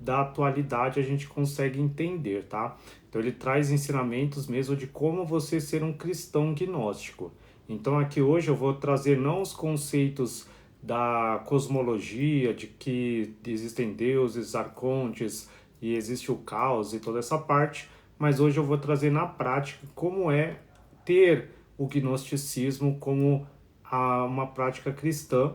da atualidade a gente consegue entender, tá? Então ele traz ensinamentos mesmo de como você ser um cristão gnóstico. Então aqui hoje eu vou trazer não os conceitos da cosmologia, de que existem deuses, arcontes e existe o caos e toda essa parte, mas hoje eu vou trazer na prática como é ter o gnosticismo como uma prática cristã.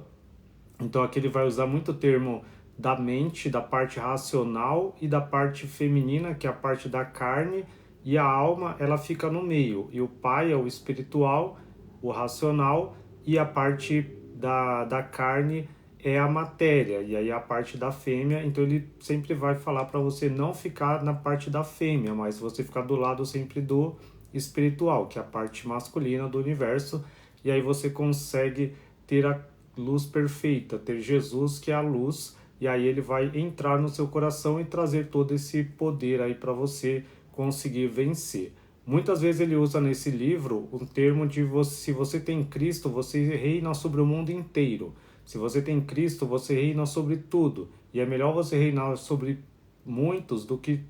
Então aqui ele vai usar muito o termo da mente, da parte racional e da parte feminina, que é a parte da carne, e a alma ela fica no meio. E o pai é o espiritual, o racional, e a parte da carne é a matéria, e aí a parte da fêmea. Então ele sempre vai falar para você não ficar na parte da fêmea, mas você ficar do lado sempre do espiritual, que é a parte masculina do universo, e aí você consegue ter a luz perfeita, ter Jesus que é a luz, e aí ele vai entrar no seu coração e trazer todo esse poder aí para você conseguir vencer. Muitas vezes ele usa nesse livro um termo de você, se você tem Cristo, você reina sobre o mundo inteiro. Se você tem Cristo, você reina sobre tudo. E é melhor você reinar sobre muitos do que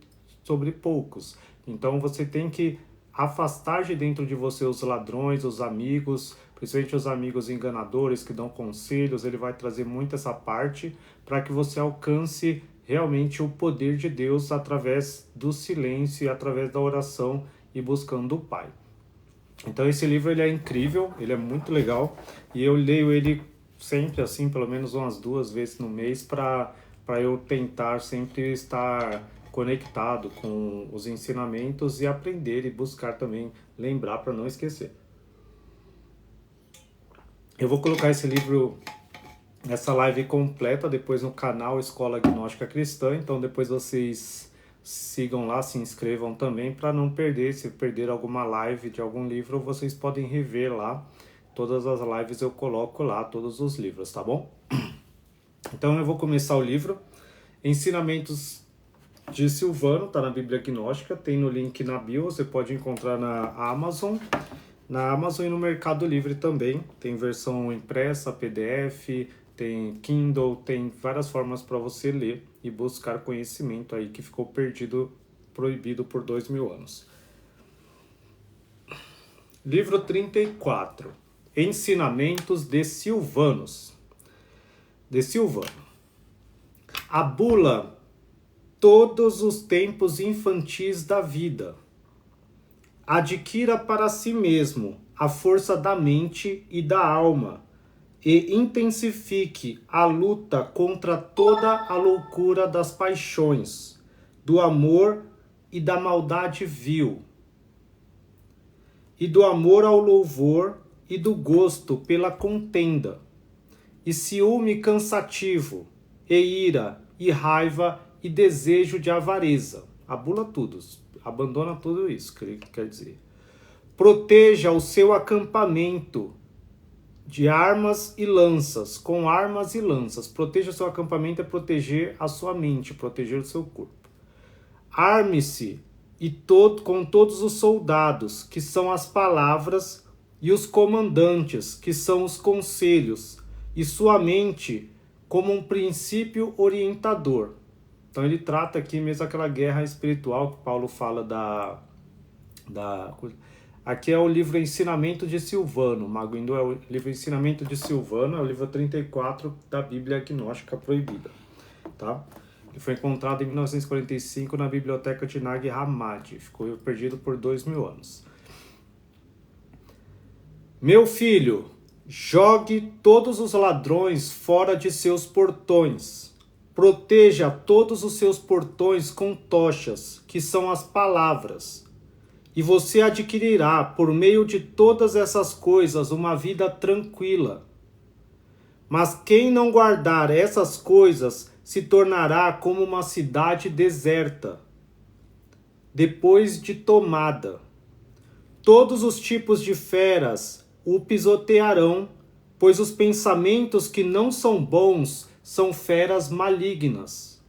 sobre poucos. Então você tem que afastar de dentro de você os ladrões, os amigos, principalmente os amigos enganadores que dão conselhos. Ele vai trazer muito essa parte para que você alcance realmente o poder de Deus através do silêncio e através da oração e buscando o Pai. Então esse livro ele é incrível, ele é muito legal e eu leio ele sempre assim, pelo menos umas 2 vezes no mês para eu tentar sempre estar conectado com os ensinamentos e aprender e buscar também lembrar para não esquecer. Eu vou colocar esse livro, essa live completa depois no canal Escola Gnóstica Cristã, então depois vocês sigam lá, se inscrevam também para não perder, se perder alguma live de algum livro, vocês podem rever lá, todas as lives eu coloco lá, todos os livros, tá bom? Então eu vou começar o livro, Ensinamentos de Silvano, tá na Bíblia Gnóstica, tem no link na bio, você pode encontrar na Amazon e no Mercado Livre também, tem versão impressa, PDF, tem Kindle, tem várias formas para você ler e buscar conhecimento aí que ficou perdido, proibido por 2000 anos. Livro 34, Ensinamentos de Silvanos. De Silvano. A bula todos os tempos infantis da vida. Adquira para si mesmo a força da mente e da alma e intensifique a luta contra toda a loucura das paixões, do amor e da maldade vil, e do amor ao louvor e do gosto pela contenda, e ciúme cansativo, e ira, e raiva, e desejo de avareza. Abula tudo, abandona tudo isso, quer dizer. Proteja o seu acampamento de armas e lanças, com armas e lanças. Proteja o seu acampamento é proteger a sua mente, proteger o seu corpo. Arme-se com todos os soldados, que são as palavras, e os comandantes, que são os conselhos, e sua mente como um princípio orientador. Então ele trata aqui mesmo aquela guerra espiritual que Paulo fala Aqui é o livro Ensinamento de Silvano. Mago Hindu é o livro Ensinamento de Silvano, é o livro 34 da Bíblia Gnóstica Proibida. Tá? Ele foi encontrado em 1945 na biblioteca de Nag Hammadi. Ficou perdido por 2000 anos. Meu filho, jogue todos os ladrões fora de seus portões. Proteja todos os seus portões com tochas, que são as palavras. E você adquirirá, por meio de todas essas coisas, uma vida tranquila. Mas quem não guardar essas coisas se tornará como uma cidade deserta, depois de tomada. Todos os tipos de feras o pisotearão, pois os pensamentos que não são bons são feras malignas.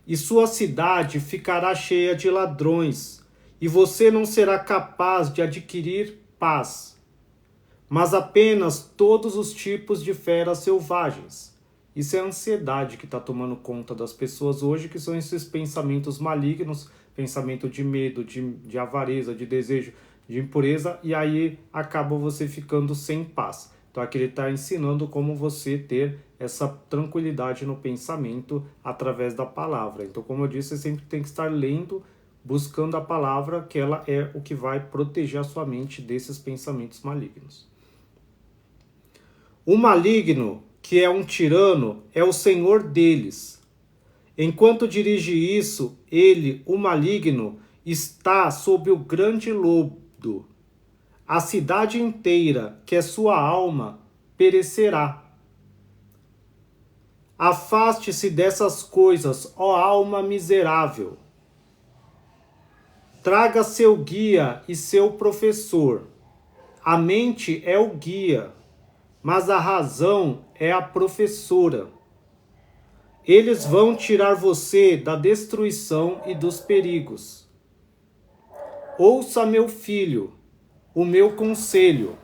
E sua cidade ficará cheia de ladrões, e você não será capaz de adquirir paz, mas apenas todos os tipos de feras selvagens. Isso é a ansiedade que está tomando conta das pessoas hoje, que são esses pensamentos malignos, pensamento de medo, de avareza, de desejo, de impureza, e aí acaba você ficando sem paz. Então aqui ele está ensinando como você ter essa tranquilidade no pensamento através da palavra. Então, como eu disse, você sempre tem que estar lendo, buscando a palavra, que ela é o que vai proteger a sua mente desses pensamentos malignos. O maligno, que é um tirano, é o senhor deles. Enquanto dirige isso, ele, o maligno, está sob o grande lodo. A cidade inteira, que é sua alma, perecerá. Afaste-se dessas coisas, ó alma miserável. Traga seu guia e seu professor. A mente é o guia, mas a razão é a professora. Eles vão tirar você da destruição e dos perigos. Ouça, meu filho, o meu conselho.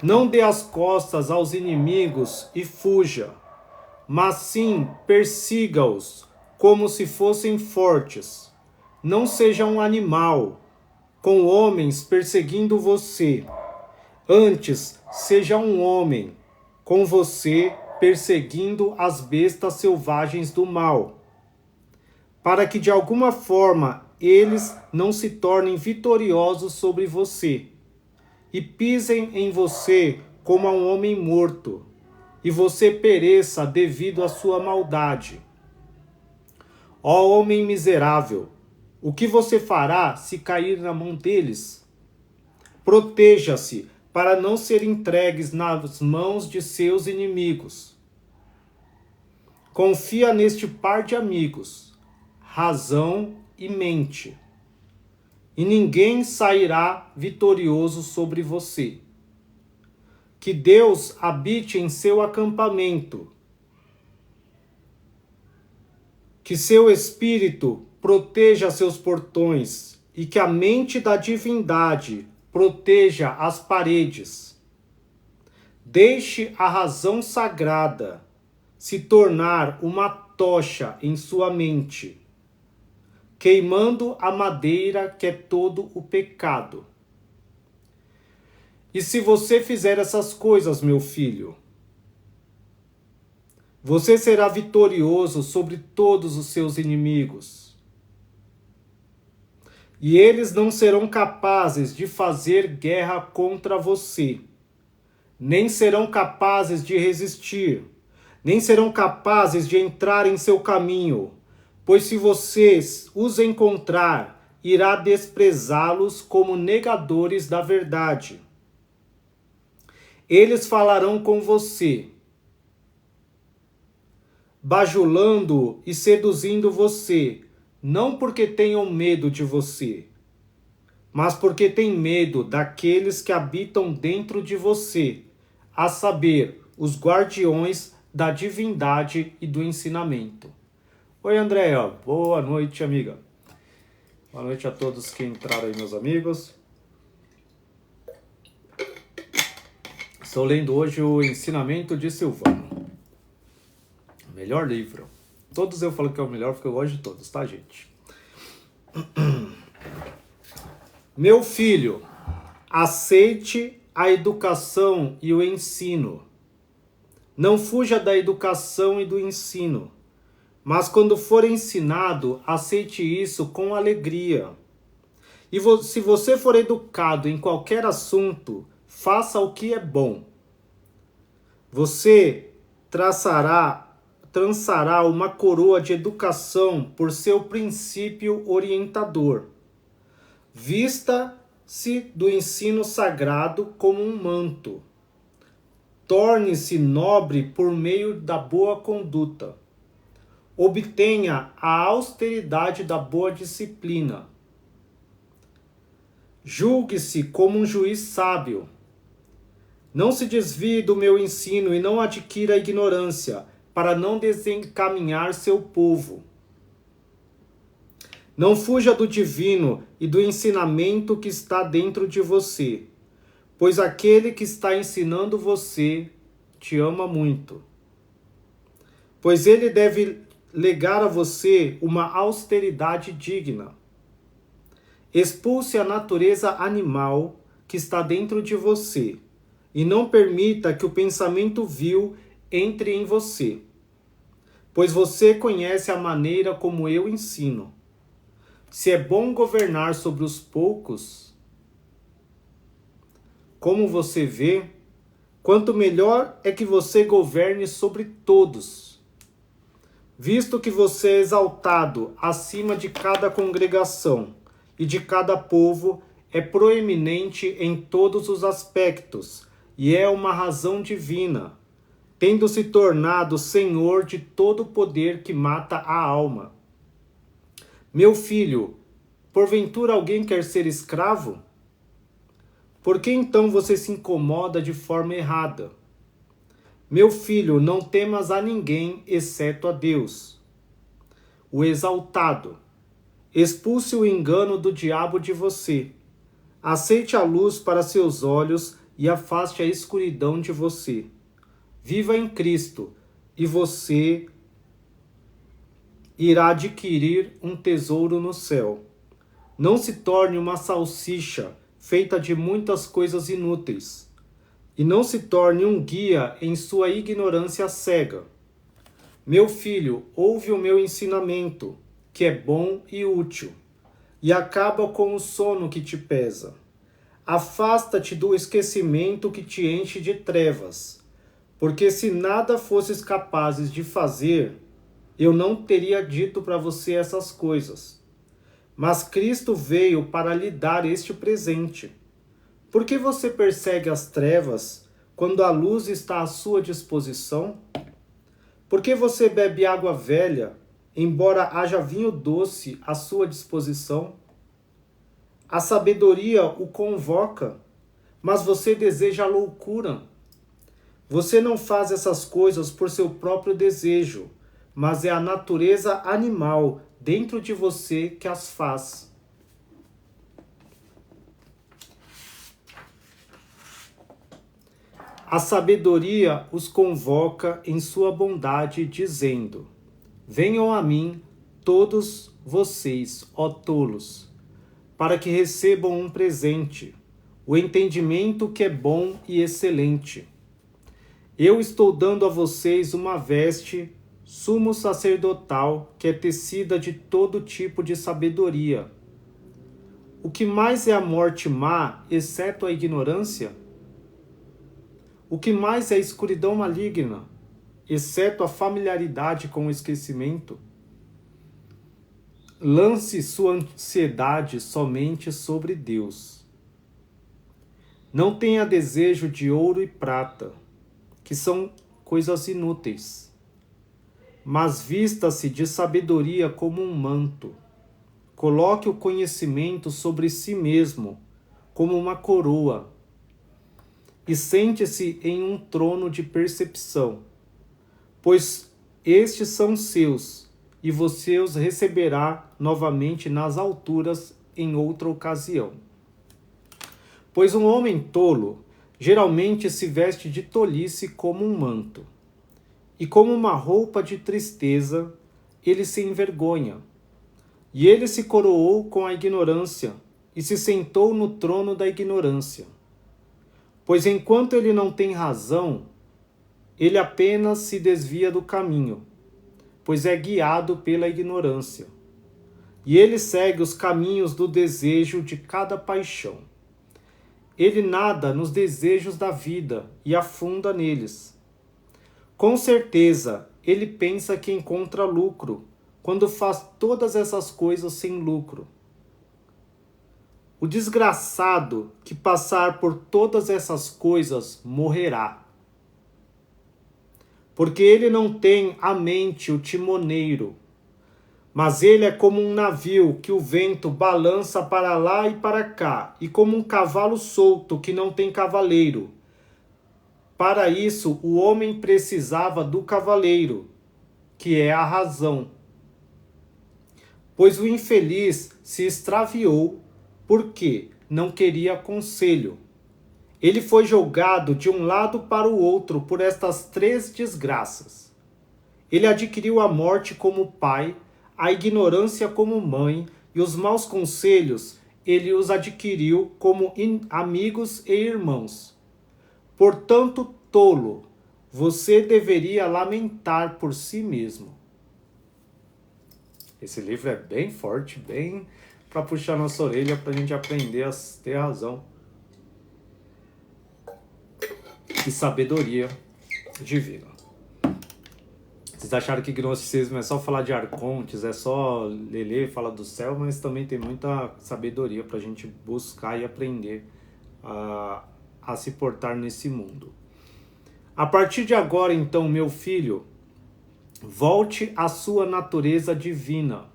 Não dê as costas aos inimigos e fuja, mas sim persiga-os como se fossem fortes. Não seja um animal, com homens perseguindo você. Antes, seja um homem, com você perseguindo as bestas selvagens do mal, para que de alguma forma eles não se tornem vitoriosos sobre você e pisem em você como a um homem morto, e você pereça devido à sua maldade. Ó homem miserável, o que você fará se cair na mão deles? Proteja-se para não ser entregues nas mãos de seus inimigos. Confia neste par de amigos, razão e mente, e ninguém sairá vitorioso sobre você. Que Deus habite em seu acampamento, que seu espírito proteja seus portões e que a mente da divindade proteja as paredes. Deixe a razão sagrada se tornar uma tocha em sua mente, queimando a madeira que é todo o pecado. E se você fizer essas coisas, meu filho, você será vitorioso sobre todos os seus inimigos. E eles não serão capazes de fazer guerra contra você, nem serão capazes de resistir, nem serão capazes de entrar em seu caminho, pois se vocês os encontrar, irá desprezá-los como negadores da verdade. Eles falarão com você, bajulando e seduzindo você, não porque tenham medo de você, mas porque têm medo daqueles que habitam dentro de você, a saber, os guardiões da divindade e do ensinamento. Oi, Andréia. Boa noite, amiga. Boa noite a todos que entraram aí, meus amigos. Estou lendo hoje o Ensinamento de Silvano. Melhor livro. Todos eu falo que é o melhor porque eu gosto de todos, tá, gente? Meu filho, aceite a educação e o ensino. Não fuja da educação e do ensino, mas quando for ensinado, aceite isso com alegria. E se você for educado em qualquer assunto, faça o que é bom. Você trançará uma coroa de educação por seu princípio orientador. Vista-se do ensino sagrado como um manto. Torne-se nobre por meio da boa conduta. Obtenha a austeridade da boa disciplina. Julgue-se como um juiz sábio. Não se desvie do meu ensino e não adquira ignorância, para não desencaminhar seu povo. Não fuja do divino e do ensinamento que está dentro de você, pois aquele que está ensinando você te ama muito. pois ele deve legar a você uma austeridade digna. Expulse a natureza animal que está dentro de você e não permita que o pensamento vil entre em você, pois você conhece a maneira como eu ensino. Se é bom governar sobre os poucos, como você vê, quanto melhor é que você governe sobre todos. Visto que você é exaltado acima de cada congregação e de cada povo, é proeminente em todos os aspectos e é uma razão divina, tendo se tornado senhor de todo poder que mata a alma. Meu filho, porventura alguém quer ser escravo? Por que então você se incomoda de forma errada? Meu filho, não temas a ninguém exceto a Deus, o exaltado. Expulse o engano do diabo de você. Aceite a luz para seus olhos e afaste a escuridão de você. Viva em Cristo e você irá adquirir um tesouro no céu. Não se torne uma salsicha feita de muitas coisas inúteis. E não se torne um guia em sua ignorância cega. Meu filho, ouve o meu ensinamento, que é bom e útil, e acaba com o sono que te pesa. Afasta-te do esquecimento que te enche de trevas, porque se nada fosses capazes de fazer, eu não teria dito para você essas coisas. Mas Cristo veio para lhe dar este presente. Por que você persegue as trevas quando a luz está à sua disposição? Por que você bebe água velha, embora haja vinho doce à sua disposição? A sabedoria o convoca, mas você deseja a loucura. Você não faz essas coisas por seu próprio desejo, mas é a natureza animal dentro de você que as faz. A sabedoria os convoca em sua bondade, dizendo: venham a mim todos vocês, ó tolos, para que recebam um presente, o entendimento que é bom e excelente. Eu estou dando a vocês uma veste sumo sacerdotal que é tecida de todo tipo de sabedoria. O que mais é a morte má, exceto a ignorância? O que mais é a escuridão maligna, exceto a familiaridade com o esquecimento? Lance sua ansiedade somente sobre Deus. Não tenha desejo de ouro e prata, que são coisas inúteis, mas vista-se de sabedoria como um manto. Coloque o conhecimento sobre si mesmo, como uma coroa, e sente-se em um trono de percepção, pois estes são seus, e você os receberá novamente nas alturas em outra ocasião. Pois um homem tolo geralmente se veste de tolice como um manto, e como uma roupa de tristeza ele se envergonha. E ele se coroou com a ignorância, e se sentou no trono da ignorância. Pois enquanto ele não tem razão, ele apenas se desvia do caminho, pois é guiado pela ignorância. E ele segue os caminhos do desejo de cada paixão. Ele nada nos desejos da vida e afunda neles. Com certeza, ele pensa que encontra lucro, quando faz todas essas coisas sem lucro. O desgraçado que passar por todas essas coisas morrerá. Porque ele não tem à mente o timoneiro, mas ele é como um navio que o vento balança para lá e para cá, e como um cavalo solto que não tem cavaleiro. Para isso, o homem precisava do cavaleiro, que é a razão. Pois o infeliz se extraviou porque não queria conselho. Ele foi jogado de um lado para o outro por estas três desgraças. Ele adquiriu a morte como pai, a ignorância como mãe, e os maus conselhos ele os adquiriu como amigos e irmãos. Portanto, tolo, você deveria lamentar por si mesmo. Esse livro é bem forte, bem para puxar nossa orelha, para a gente aprender a ter razão. Que sabedoria divina. Vocês acharam que gnosticismo é só falar de arcontes, é só ler, falar do céu, mas também tem muita sabedoria para a gente buscar e aprender a se portar nesse mundo. A partir de agora, então, meu filho, volte à sua natureza divina.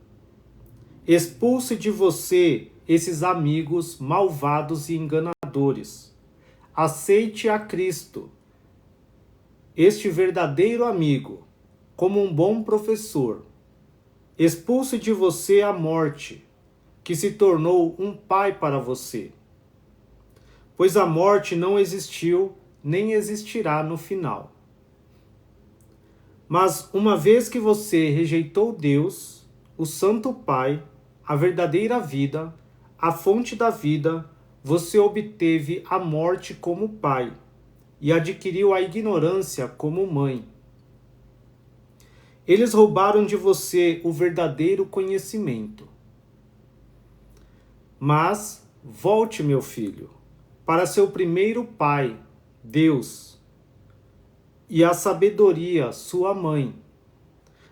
Expulse de você esses amigos malvados e enganadores. Aceite a Cristo, este verdadeiro amigo, como um bom professor. Expulse de você a morte, que se tornou um pai para você. Pois a morte não existiu, nem existirá no final. Mas uma vez que você rejeitou Deus, o Santo Pai, a verdadeira vida, a fonte da vida, você obteve a morte como pai e adquiriu a ignorância como mãe. Eles roubaram de você o verdadeiro conhecimento. Mas volte, meu filho, para seu primeiro pai, Deus, e a sabedoria, sua mãe,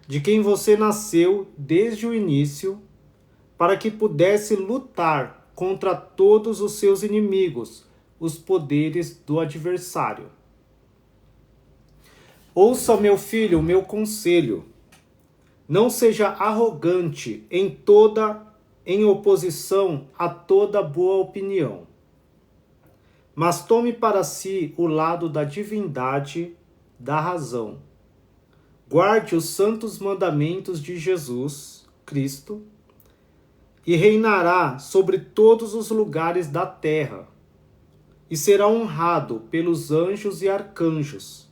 de quem você nasceu desde o início, para que pudesse lutar contra todos os seus inimigos, os poderes do adversário. Ouça, meu filho, o meu conselho. Não seja arrogante em oposição a toda boa opinião. Mas tome para si o lado da divindade, da razão. Guarde os santos mandamentos de Jesus Cristo e reinará sobre todos os lugares da terra e será honrado pelos anjos e arcanjos.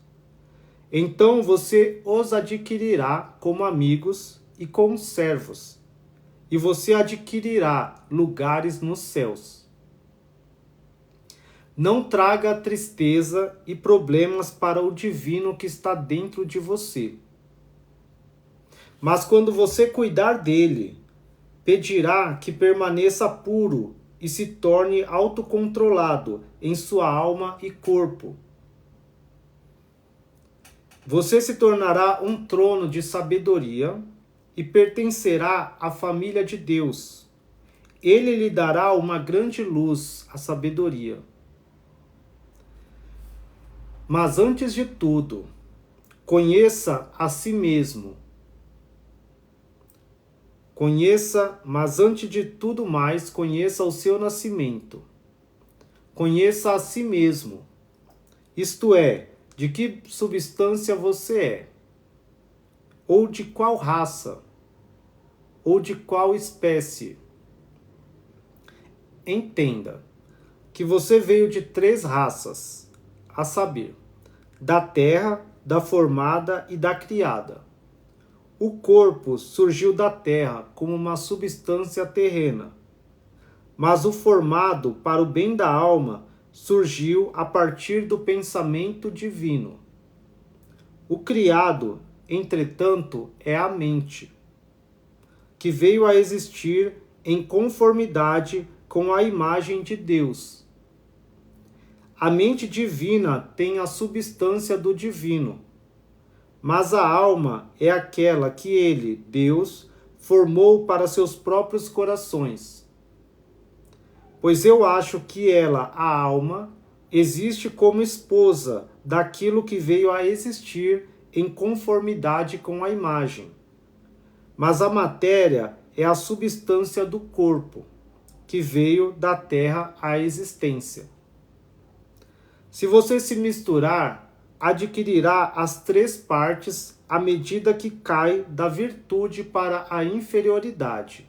Então você os adquirirá como amigos e como servos, e você adquirirá lugares nos céus. Não traga tristeza e problemas para o divino que está dentro de você. Mas quando você cuidar dele, pedirá que permaneça puro e se torne autocontrolado em sua alma e corpo. Você se tornará um trono de sabedoria e pertencerá à família de Deus. Ele lhe dará uma grande luz, a sabedoria. Mas antes de tudo, conheça a si mesmo. Mas antes de tudo mais, conheça o seu nascimento. Conheça a si mesmo. Isto é, de que substância você é, ou de qual raça, ou de qual espécie. Entenda que você veio de 3 raças, a saber, da terra, da formada e da criada. O corpo surgiu da terra como uma substância terrena, mas o formado para o bem da alma surgiu a partir do pensamento divino. O criado, entretanto, é a mente, que veio a existir em conformidade com a imagem de Deus. A mente divina tem a substância do divino, mas a alma é aquela que ele, Deus, formou para seus próprios corações. Pois eu acho que ela, a alma, existe como esposa daquilo que veio a existir em conformidade com a imagem. Mas a matéria é a substância do corpo, que veio da terra à existência. Se você se misturar, adquirirá as 3 partes à medida que cai da virtude para a inferioridade.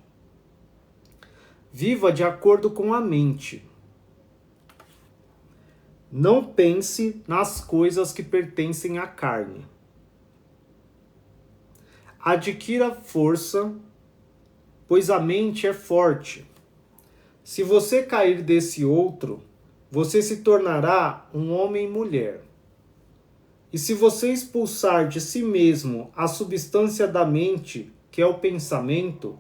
Viva de acordo com a mente. Não pense nas coisas que pertencem à carne. Adquira força, pois a mente é forte. Se você cair desse outro, você se tornará um homem-mulher. E se você expulsar de si mesmo a substância da mente, que é o pensamento,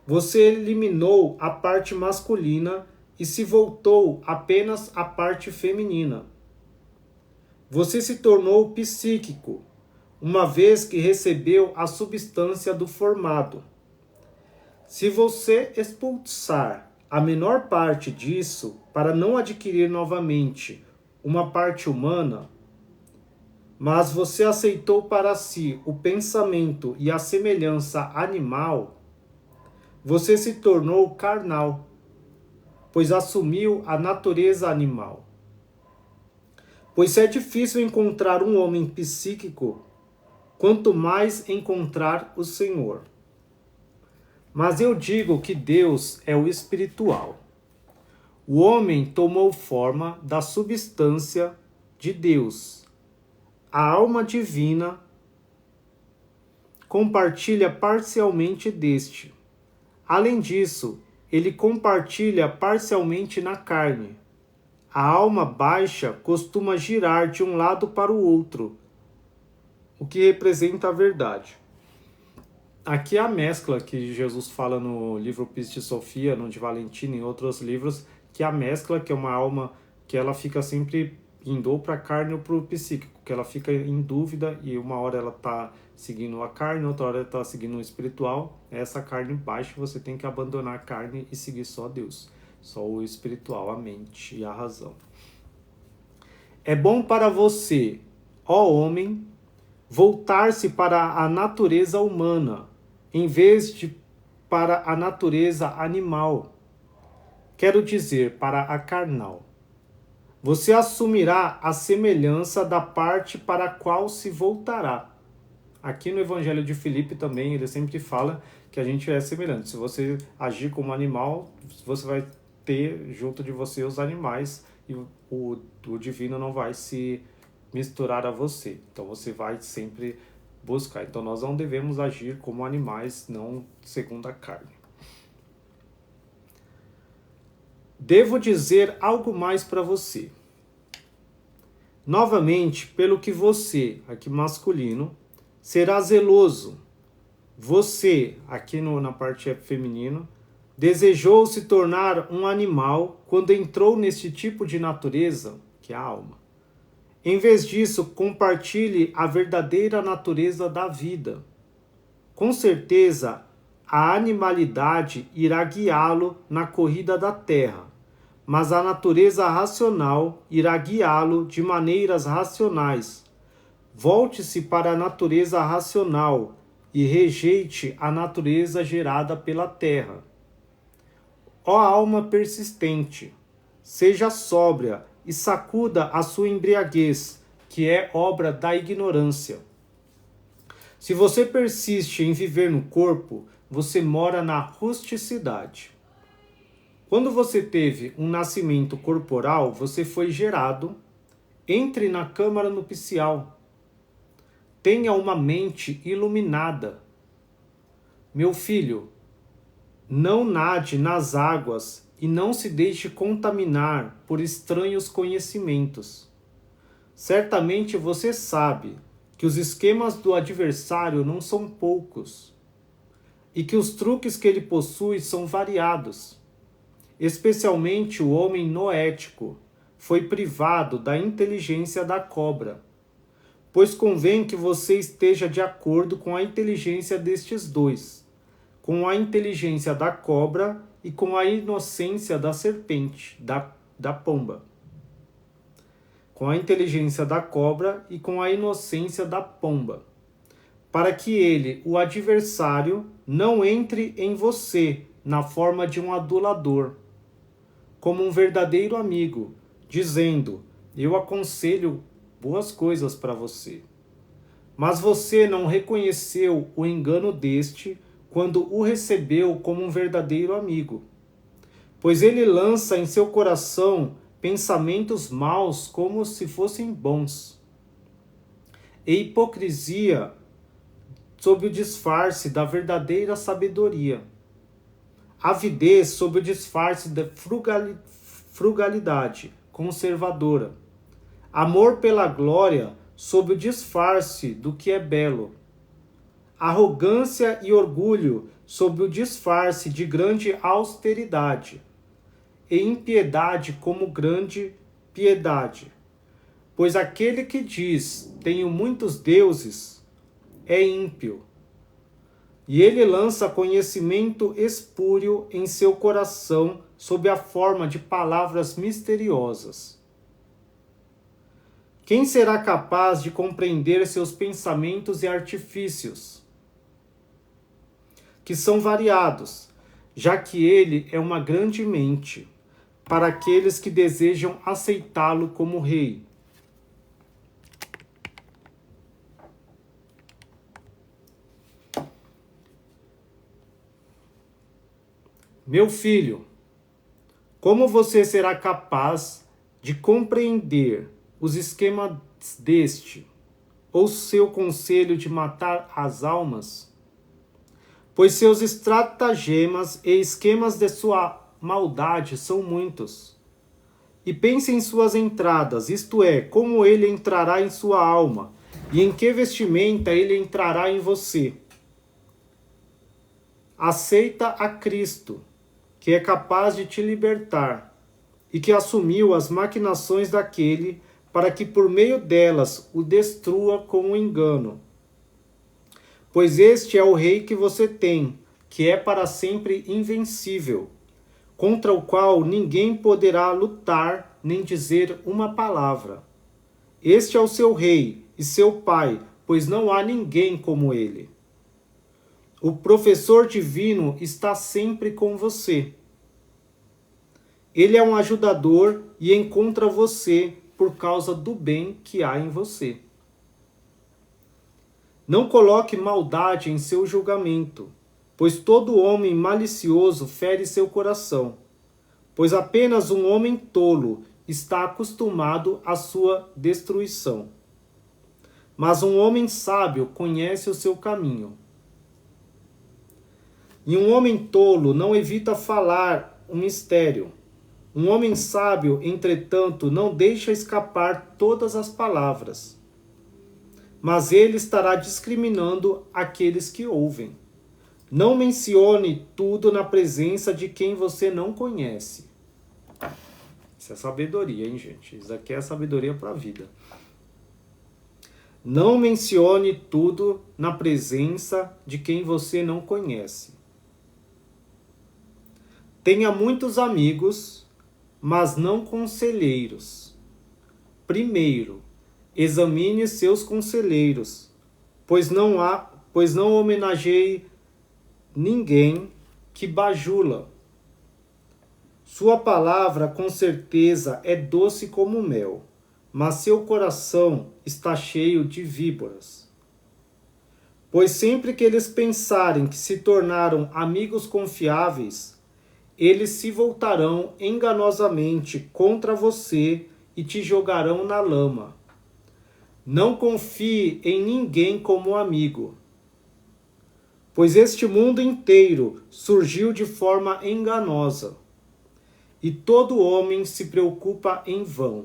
você eliminou a parte masculina e se voltou apenas à parte feminina. Você se tornou psíquico, uma vez que recebeu a substância do formado. Se você expulsar a menor parte disso para não adquirir novamente uma parte humana, mas você aceitou para si o pensamento e a semelhança animal, você se tornou carnal, pois assumiu a natureza animal. Pois é difícil encontrar um homem psíquico, quanto mais encontrar o Senhor. Mas eu digo que Deus é o espiritual. O homem tomou forma da substância de Deus. A alma divina compartilha parcialmente deste. Além disso, ele compartilha parcialmente na carne. A alma baixa costuma girar de um lado para o outro, o que representa a verdade. Aqui é a mescla que Jesus fala no livro Piste Sofia, no de Valentina e em outros livros, que é a mescla, que é uma alma que ela fica sempre indo ou para a carne ou para o psíquico, que ela fica em dúvida e uma hora ela está seguindo a carne, outra hora ela está seguindo o espiritual. Essa carne baixa, você tem que abandonar a carne e seguir só Deus, só o espiritual, a mente e a razão. É bom para você, ó homem, voltar-se para a natureza humana, em vez de para a natureza animal. Quero dizer, para a carnal. Você assumirá a semelhança da parte para a qual se voltará. Aqui no Evangelho de Filipe também, ele sempre fala que a gente é semelhante. Se você agir como animal, você vai ter junto de você os animais e o divino não vai se misturar a você. Então você vai sempre buscar. Então nós não devemos agir como animais, não segundo a carne. Devo dizer algo mais para você. Novamente, pelo que você, aqui masculino, será zeloso. Você, aqui na parte feminino, desejou se tornar um animal quando entrou neste tipo de natureza, que é a alma. Em vez disso, compartilhe a verdadeira natureza da vida. Com certeza, a animalidade irá guiá-lo na corrida da terra, mas a natureza racional irá guiá-lo de maneiras racionais. Volte-se para a natureza racional e rejeite a natureza gerada pela terra. Ó alma persistente, seja sóbria e sacuda a sua embriaguez, que é obra da ignorância. Se você persiste em viver no corpo, você mora na rusticidade. Quando você teve um nascimento corporal, você foi gerado. Entre na câmara nupcial. Tenha uma mente iluminada. Meu filho, não nade nas águas e não se deixe contaminar por estranhos conhecimentos. Certamente você sabe que os esquemas do adversário não são poucos e que os truques que ele possui são variados. Especialmente o homem noético foi privado da inteligência da cobra, pois convém que você esteja de acordo com a inteligência destes dois, com a inteligência da cobra e com a inocência da serpente, da pomba. Com a inteligência da cobra e com a inocência da pomba, para que ele, o adversário, não entre em você na forma de um adulador, como um verdadeiro amigo, dizendo: eu aconselho boas coisas para você. Mas você não reconheceu o engano deste quando o recebeu como um verdadeiro amigo, pois ele lança em seu coração pensamentos maus como se fossem bons. E hipocrisia sob o disfarce da verdadeira sabedoria. Avidez sob o disfarce da frugalidade conservadora. Amor pela glória sob o disfarce do que é belo. Arrogância e orgulho sob o disfarce de grande austeridade. E impiedade como grande piedade. Pois aquele que diz, tenho muitos deuses, é ímpio. E ele lança conhecimento espúrio em seu coração sob a forma de palavras misteriosas. Quem será capaz de compreender seus pensamentos e artifícios, que são variados, já que ele é uma grande mente, para aqueles que desejam aceitá-lo como rei? Meu filho, como você será capaz de compreender os esquemas deste, ou seu conselho de matar as almas? Pois seus estratagemas e esquemas de sua maldade são muitos. E pense em suas entradas, isto é, como ele entrará em sua alma, e em que vestimenta ele entrará em você. Aceita a Cristo, que é capaz de te libertar, e que assumiu as maquinações daquele para que por meio delas o destrua com o engano. Pois este é o rei que você tem, que é para sempre invencível, contra o qual ninguém poderá lutar nem dizer uma palavra. Este é o seu rei e seu pai, pois não há ninguém como ele. O professor divino está sempre com você. Ele é um ajudador e encontra você por causa do bem que há em você. Não coloque maldade em seu julgamento, pois todo homem malicioso fere seu coração, pois apenas um homem tolo está acostumado à sua destruição. Mas um homem sábio conhece o seu caminho. E um homem tolo não evita falar um mistério. Um homem sábio, entretanto, não deixa escapar todas as palavras. Mas ele estará discriminando aqueles que ouvem. Não mencione tudo na presença de quem você não conhece. Isso é sabedoria, hein, gente? Isso aqui é sabedoria para a vida. Não mencione tudo na presença de quem você não conhece. Tenha muitos amigos, mas não conselheiros. Primeiro, examine seus conselheiros, pois não homenageie ninguém que bajula. Sua palavra com certeza é doce como mel, mas seu coração está cheio de víboras. Pois sempre que eles pensarem que se tornaram amigos confiáveis, eles se voltarão enganosamente contra você e te jogarão na lama. Não confie em ninguém como amigo, pois este mundo inteiro surgiu de forma enganosa, e todo homem se preocupa em vão.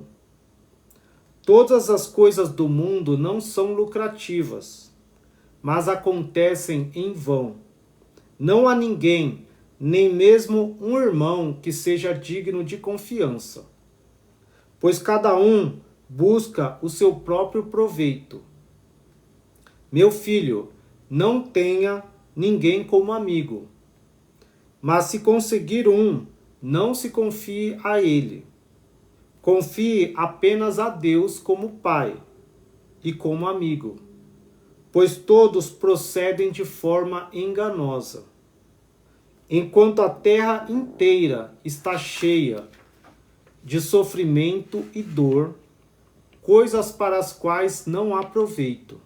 Todas as coisas do mundo não são lucrativas, mas acontecem em vão. Não há ninguém, nem mesmo um irmão, que seja digno de confiança, pois cada um busca o seu próprio proveito. Meu filho, não tenha ninguém como amigo, mas se conseguir um, não se confie a ele. Confie apenas a Deus como pai e como amigo, pois todos procedem de forma enganosa. Enquanto a terra inteira está cheia de sofrimento e dor, coisas para as quais não há proveito.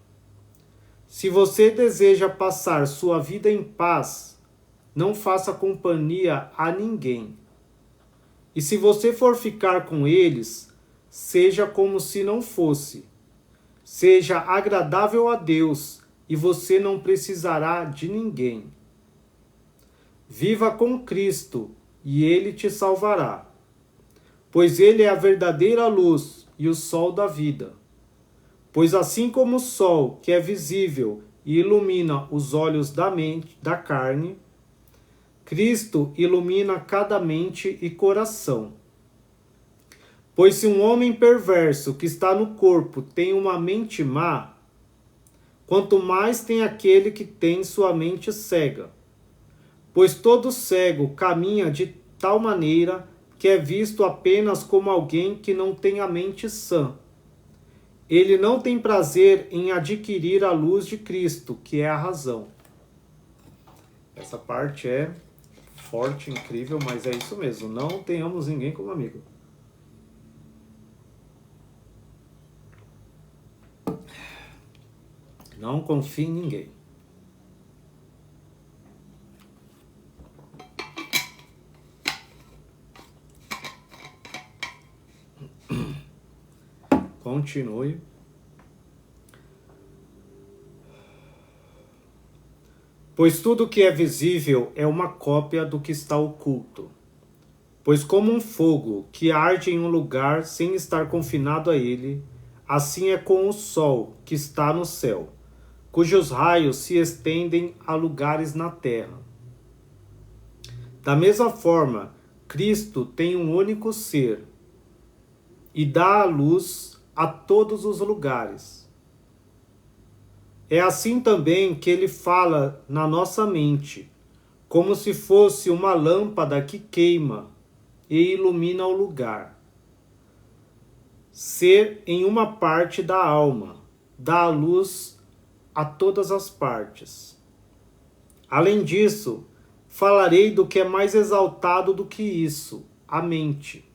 Se você deseja passar sua vida em paz, não faça companhia a ninguém. E se você for ficar com eles, seja como se não fosse. Seja agradável a Deus e você não precisará de ninguém. Viva com Cristo e Ele te salvará, pois Ele é a verdadeira luz e o sol da vida. Pois assim como o sol, que é visível e ilumina os olhos da mente, da carne, Cristo ilumina cada mente e coração. Pois se um homem perverso que está no corpo tem uma mente má, quanto mais tem aquele que tem sua mente cega. Pois todo cego caminha de tal maneira que é visto apenas como alguém que não tem a mente sã. Ele não tem prazer em adquirir a luz de Cristo, que é a razão. Essa parte é forte, incrível, mas é isso mesmo. Não tenhamos ninguém como amigo. Não confie em ninguém. Continue. Pois tudo que é visível é uma cópia do que está oculto. Pois como um fogo que arde em um lugar sem estar confinado a ele, assim é com o sol que está no céu, cujos raios se estendem a lugares na terra. Da mesma forma, Cristo tem um único ser e dá a luz a todos os lugares. É assim também que ele fala na nossa mente, como se fosse uma lâmpada que queima e ilumina o lugar. Ser em uma parte da alma, dá a luz a todas as partes. Além disso, falarei do que é mais exaltado do que isso, a mente.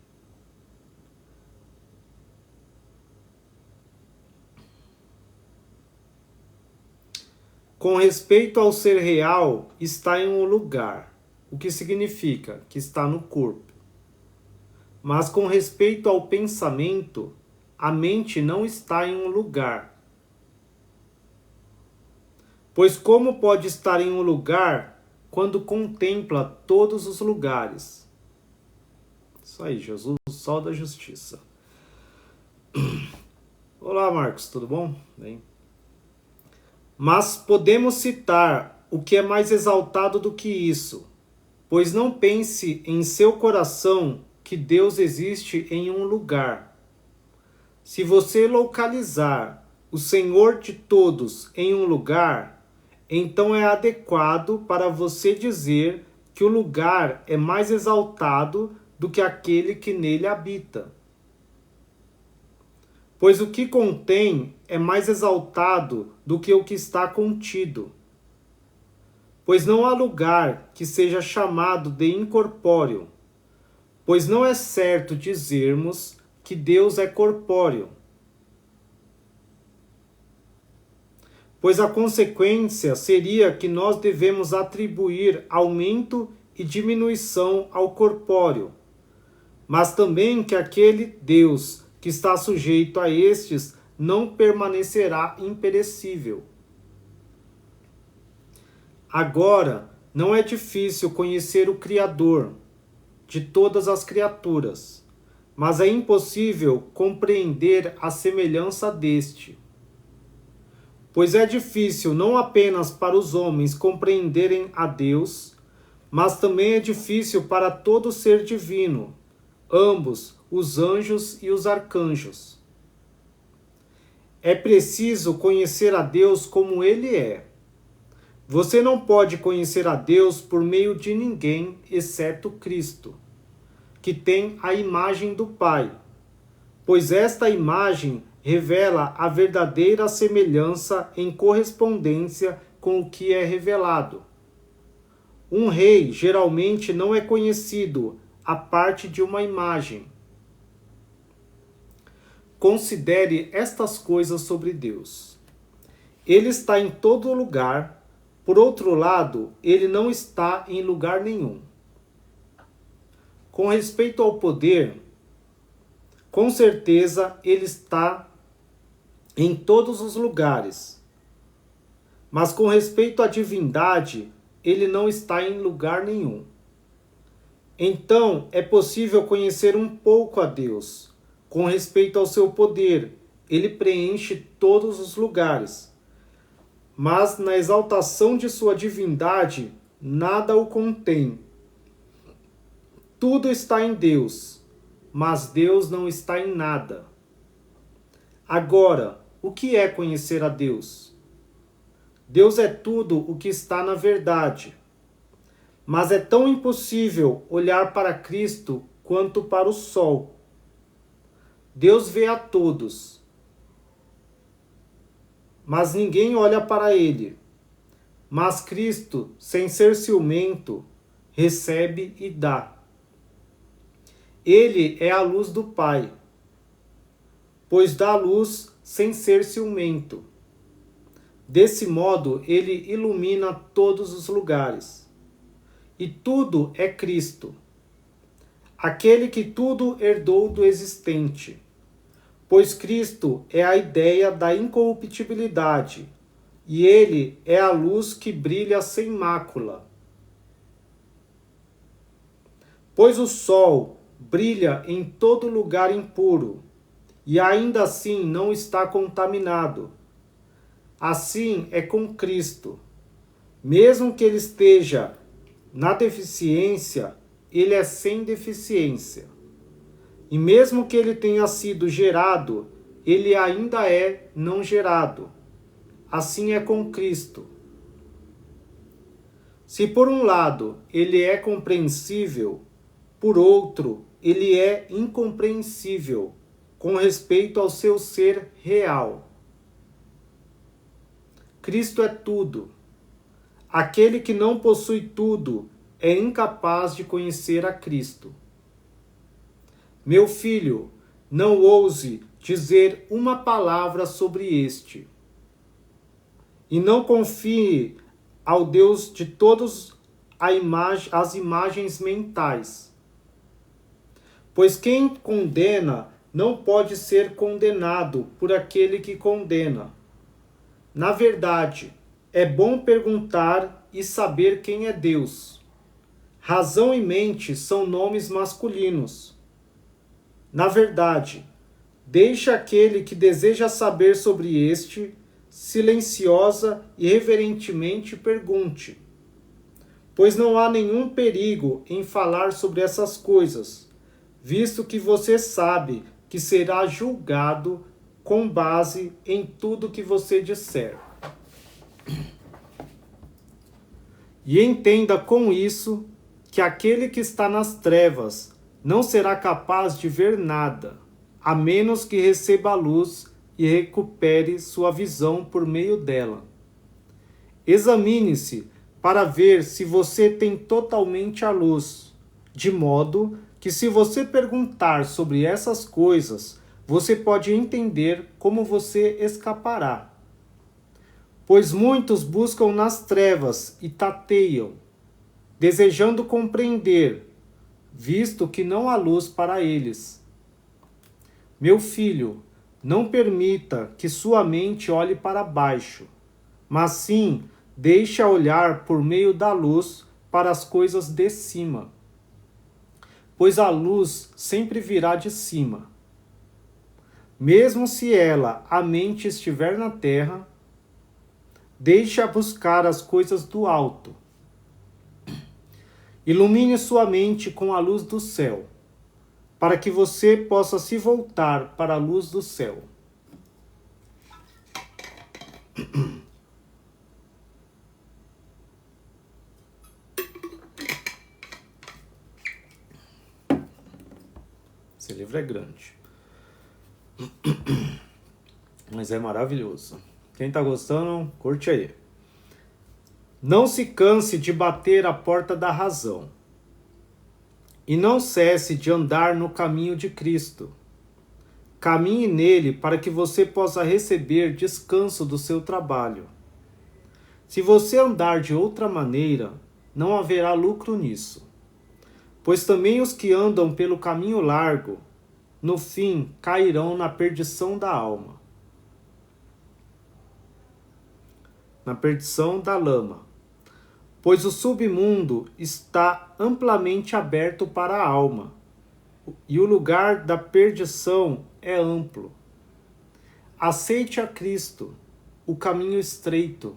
Com respeito ao ser real, está em um lugar, o que significa que está no corpo. Mas com respeito ao pensamento, a mente não está em um lugar. Pois como pode estar em um lugar quando contempla todos os lugares? Isso aí, Jesus, o sol da justiça. Olá, Marcos, tudo bom? Bem. Mas podemos citar o que é mais exaltado do que isso, pois não pense em seu coração que Deus existe em um lugar. Se você localizar o Senhor de todos em um lugar, então é adequado para você dizer que o lugar é mais exaltado do que aquele que nele habita. Pois o que contém é mais exaltado do que o que está contido. Pois não há lugar que seja chamado de incorpóreo, pois não é certo dizermos que Deus é corpóreo. Pois a consequência seria que nós devemos atribuir aumento e diminuição ao corpóreo, mas também que aquele Deus que está sujeito a estes não permanecerá imperecível. Agora, não é difícil conhecer o Criador de todas as criaturas, mas é impossível compreender a semelhança deste. Pois é difícil não apenas para os homens compreenderem a Deus, mas também é difícil para todo ser divino, ambos, os anjos e os arcanjos. É preciso conhecer a Deus como Ele é. Você não pode conhecer a Deus por meio de ninguém, exceto Cristo, que tem a imagem do Pai, pois esta imagem revela a verdadeira semelhança em correspondência com o que é revelado. Um rei geralmente não é conhecido a parte de uma imagem. Considere estas coisas sobre Deus. Ele está em todo lugar, por outro lado, ele não está em lugar nenhum. Com respeito ao poder, com certeza ele está em todos os lugares. Mas com respeito à divindade, ele não está em lugar nenhum. Então, é possível conhecer um pouco a Deus. Com respeito ao seu poder, ele preenche todos os lugares. Mas na exaltação de sua divindade, nada o contém. Tudo está em Deus, mas Deus não está em nada. Agora, o que é conhecer a Deus? Deus é tudo o que está na verdade. Mas é tão impossível olhar para Cristo quanto para o sol. Deus vê a todos, mas ninguém olha para ele. Mas Cristo, sem ser ciumento, recebe e dá. Ele é a luz do Pai, pois dá luz sem ser ciumento. Desse modo, ele ilumina todos os lugares. E tudo é Cristo, aquele que tudo herdou do existente. Pois Cristo é a ideia da incorruptibilidade, e ele é a luz que brilha sem mácula. Pois o sol brilha em todo lugar impuro, e ainda assim não está contaminado. Assim é com Cristo. Mesmo que ele esteja na deficiência, ele é sem deficiência. E mesmo que ele tenha sido gerado, ele ainda é não gerado. Assim é com Cristo. Se por um lado ele é compreensível, por outro ele é incompreensível com respeito ao seu ser real. Cristo é tudo. Aquele que não possui tudo é incapaz de conhecer a Cristo. Meu filho, não ouse dizer uma palavra sobre este. E não confie ao Deus de todas as imagens mentais. Pois quem condena não pode ser condenado por aquele que condena. Na verdade, é bom perguntar e saber quem é Deus. Razão e mente são nomes masculinos. Na verdade, deixa aquele que deseja saber sobre este, silenciosa e reverentemente pergunte. Pois não há nenhum perigo em falar sobre essas coisas, visto que você sabe que será julgado com base em tudo que você disser. E entenda com isso que aquele que está nas trevas não será capaz de ver nada, a menos que receba a luz e recupere sua visão por meio dela. Examine-se para ver se você tem totalmente a luz, de modo que se você perguntar sobre essas coisas, você pode entender como você escapará. Pois muitos buscam nas trevas e tateiam, desejando compreender, visto que não há luz para eles. Meu filho, não permita que sua mente olhe para baixo, mas sim deixe-a olhar por meio da luz para as coisas de cima. Pois a luz sempre virá de cima. Mesmo se ela, a mente, estiver na terra, deixe-a buscar as coisas do alto. Ilumine sua mente com a luz do céu, para que você possa se voltar para a luz do céu. Esse livro é grande, mas é maravilhoso. Quem está gostando, curte aí. Não se canse de bater a porta da razão. E não cesse de andar no caminho de Cristo. Caminhe nele para que você possa receber descanso do seu trabalho. Se você andar de outra maneira, não haverá lucro nisso. Pois também os que andam pelo caminho largo, no fim, cairão na perdição da alma. na perdição da lama. Pois o submundo está amplamente aberto para a alma, e o lugar da perdição é amplo. Aceite a Cristo, o caminho estreito,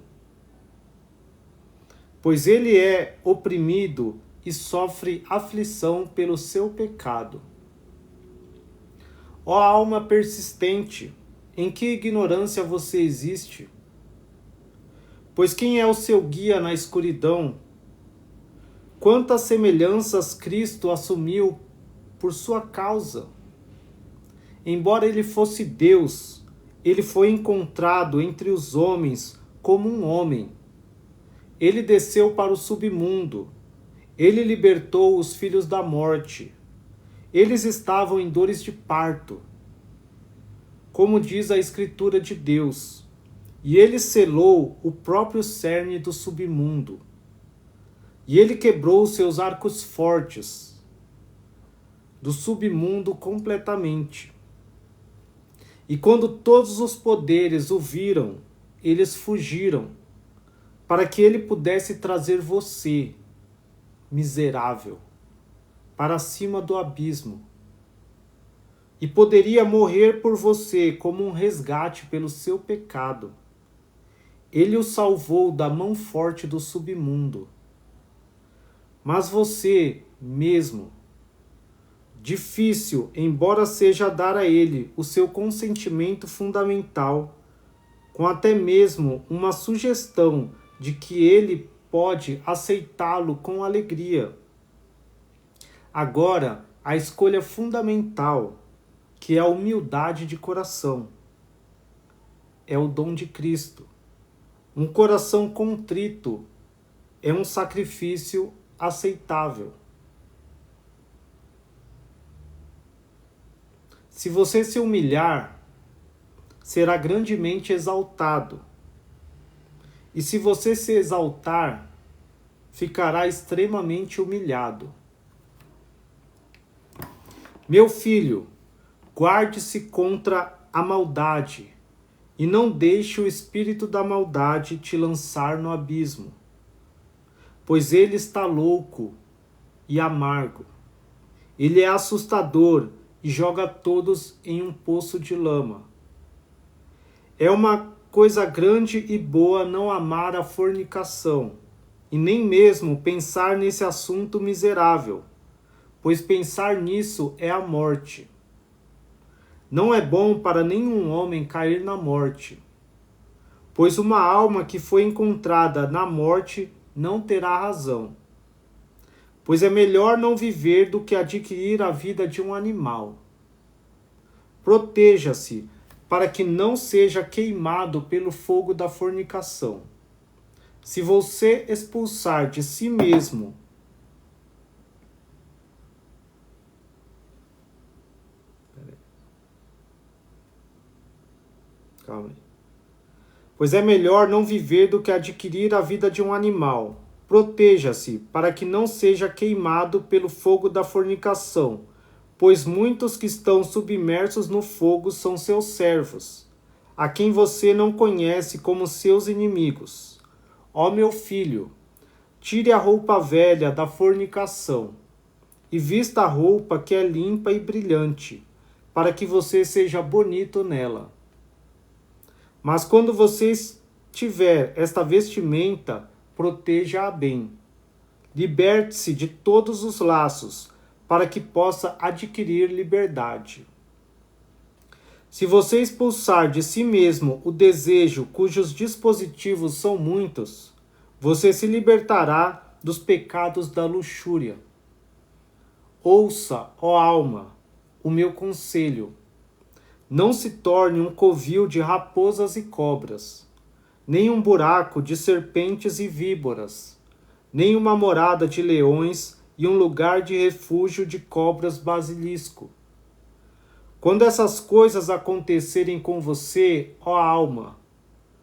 pois ele é oprimido e sofre aflição pelo seu pecado. Ó alma persistente, em que ignorância você existe? Pois quem é o seu guia na escuridão? Quantas semelhanças Cristo assumiu por sua causa? Embora ele fosse Deus, ele foi encontrado entre os homens como um homem. Ele desceu para o submundo. Ele libertou os filhos da morte. Eles estavam em dores de parto, como diz a Escritura de Deus. E ele selou o próprio cerne do submundo. E ele quebrou os seus arcos fortes do submundo completamente. E quando todos os poderes o viram, eles fugiram, para que ele pudesse trazer você, miserável, para cima do abismo. E poderia morrer por você como um resgate pelo seu pecado. Ele o salvou da mão forte do submundo. Mas você mesmo, difícil, embora seja dar a ele o seu consentimento fundamental, com até mesmo uma sugestão de que ele pode aceitá-lo com alegria. Agora, a escolha fundamental, que é a humildade de coração, é o dom de Cristo. Um coração contrito é um sacrifício aceitável. Se você se humilhar, será grandemente exaltado. E se você se exaltar, ficará extremamente humilhado. Meu filho, guarde-se contra a maldade, e não deixe o espírito da maldade te lançar no abismo, pois ele está louco e amargo. Ele é assustador e joga todos em um poço de lama. É uma coisa grande e boa não amar a fornicação, e nem mesmo pensar nesse assunto miserável, pois pensar nisso é a morte. Não é bom para nenhum homem cair na morte, pois uma alma que foi encontrada na morte não terá razão. Pois é melhor não viver do que adquirir a vida de um animal. Proteja-se para que não seja queimado pelo fogo da fornicação. Se você expulsar de si mesmo Calma aí. Pois é melhor não viver do que adquirir a vida de um animal. Proteja-se para que não seja queimado pelo fogo da fornicação, pois muitos que estão submersos no fogo são seus servos, a quem você não conhece como seus inimigos. Ó meu filho, tire a roupa velha da fornicação e vista a roupa que é limpa e brilhante, para que você seja bonito nela. Mas quando você tiver esta vestimenta, proteja-a bem. Liberte-se de todos os laços, para que possa adquirir liberdade. Se você expulsar de si mesmo o desejo cujos dispositivos são muitos, você se libertará dos pecados da luxúria. Ouça, ó alma, o meu conselho. Não se torne um covil de raposas e cobras, nem um buraco de serpentes e víboras, nem uma morada de leões e um lugar de refúgio de cobras basilisco. Quando essas coisas acontecerem com você, ó alma,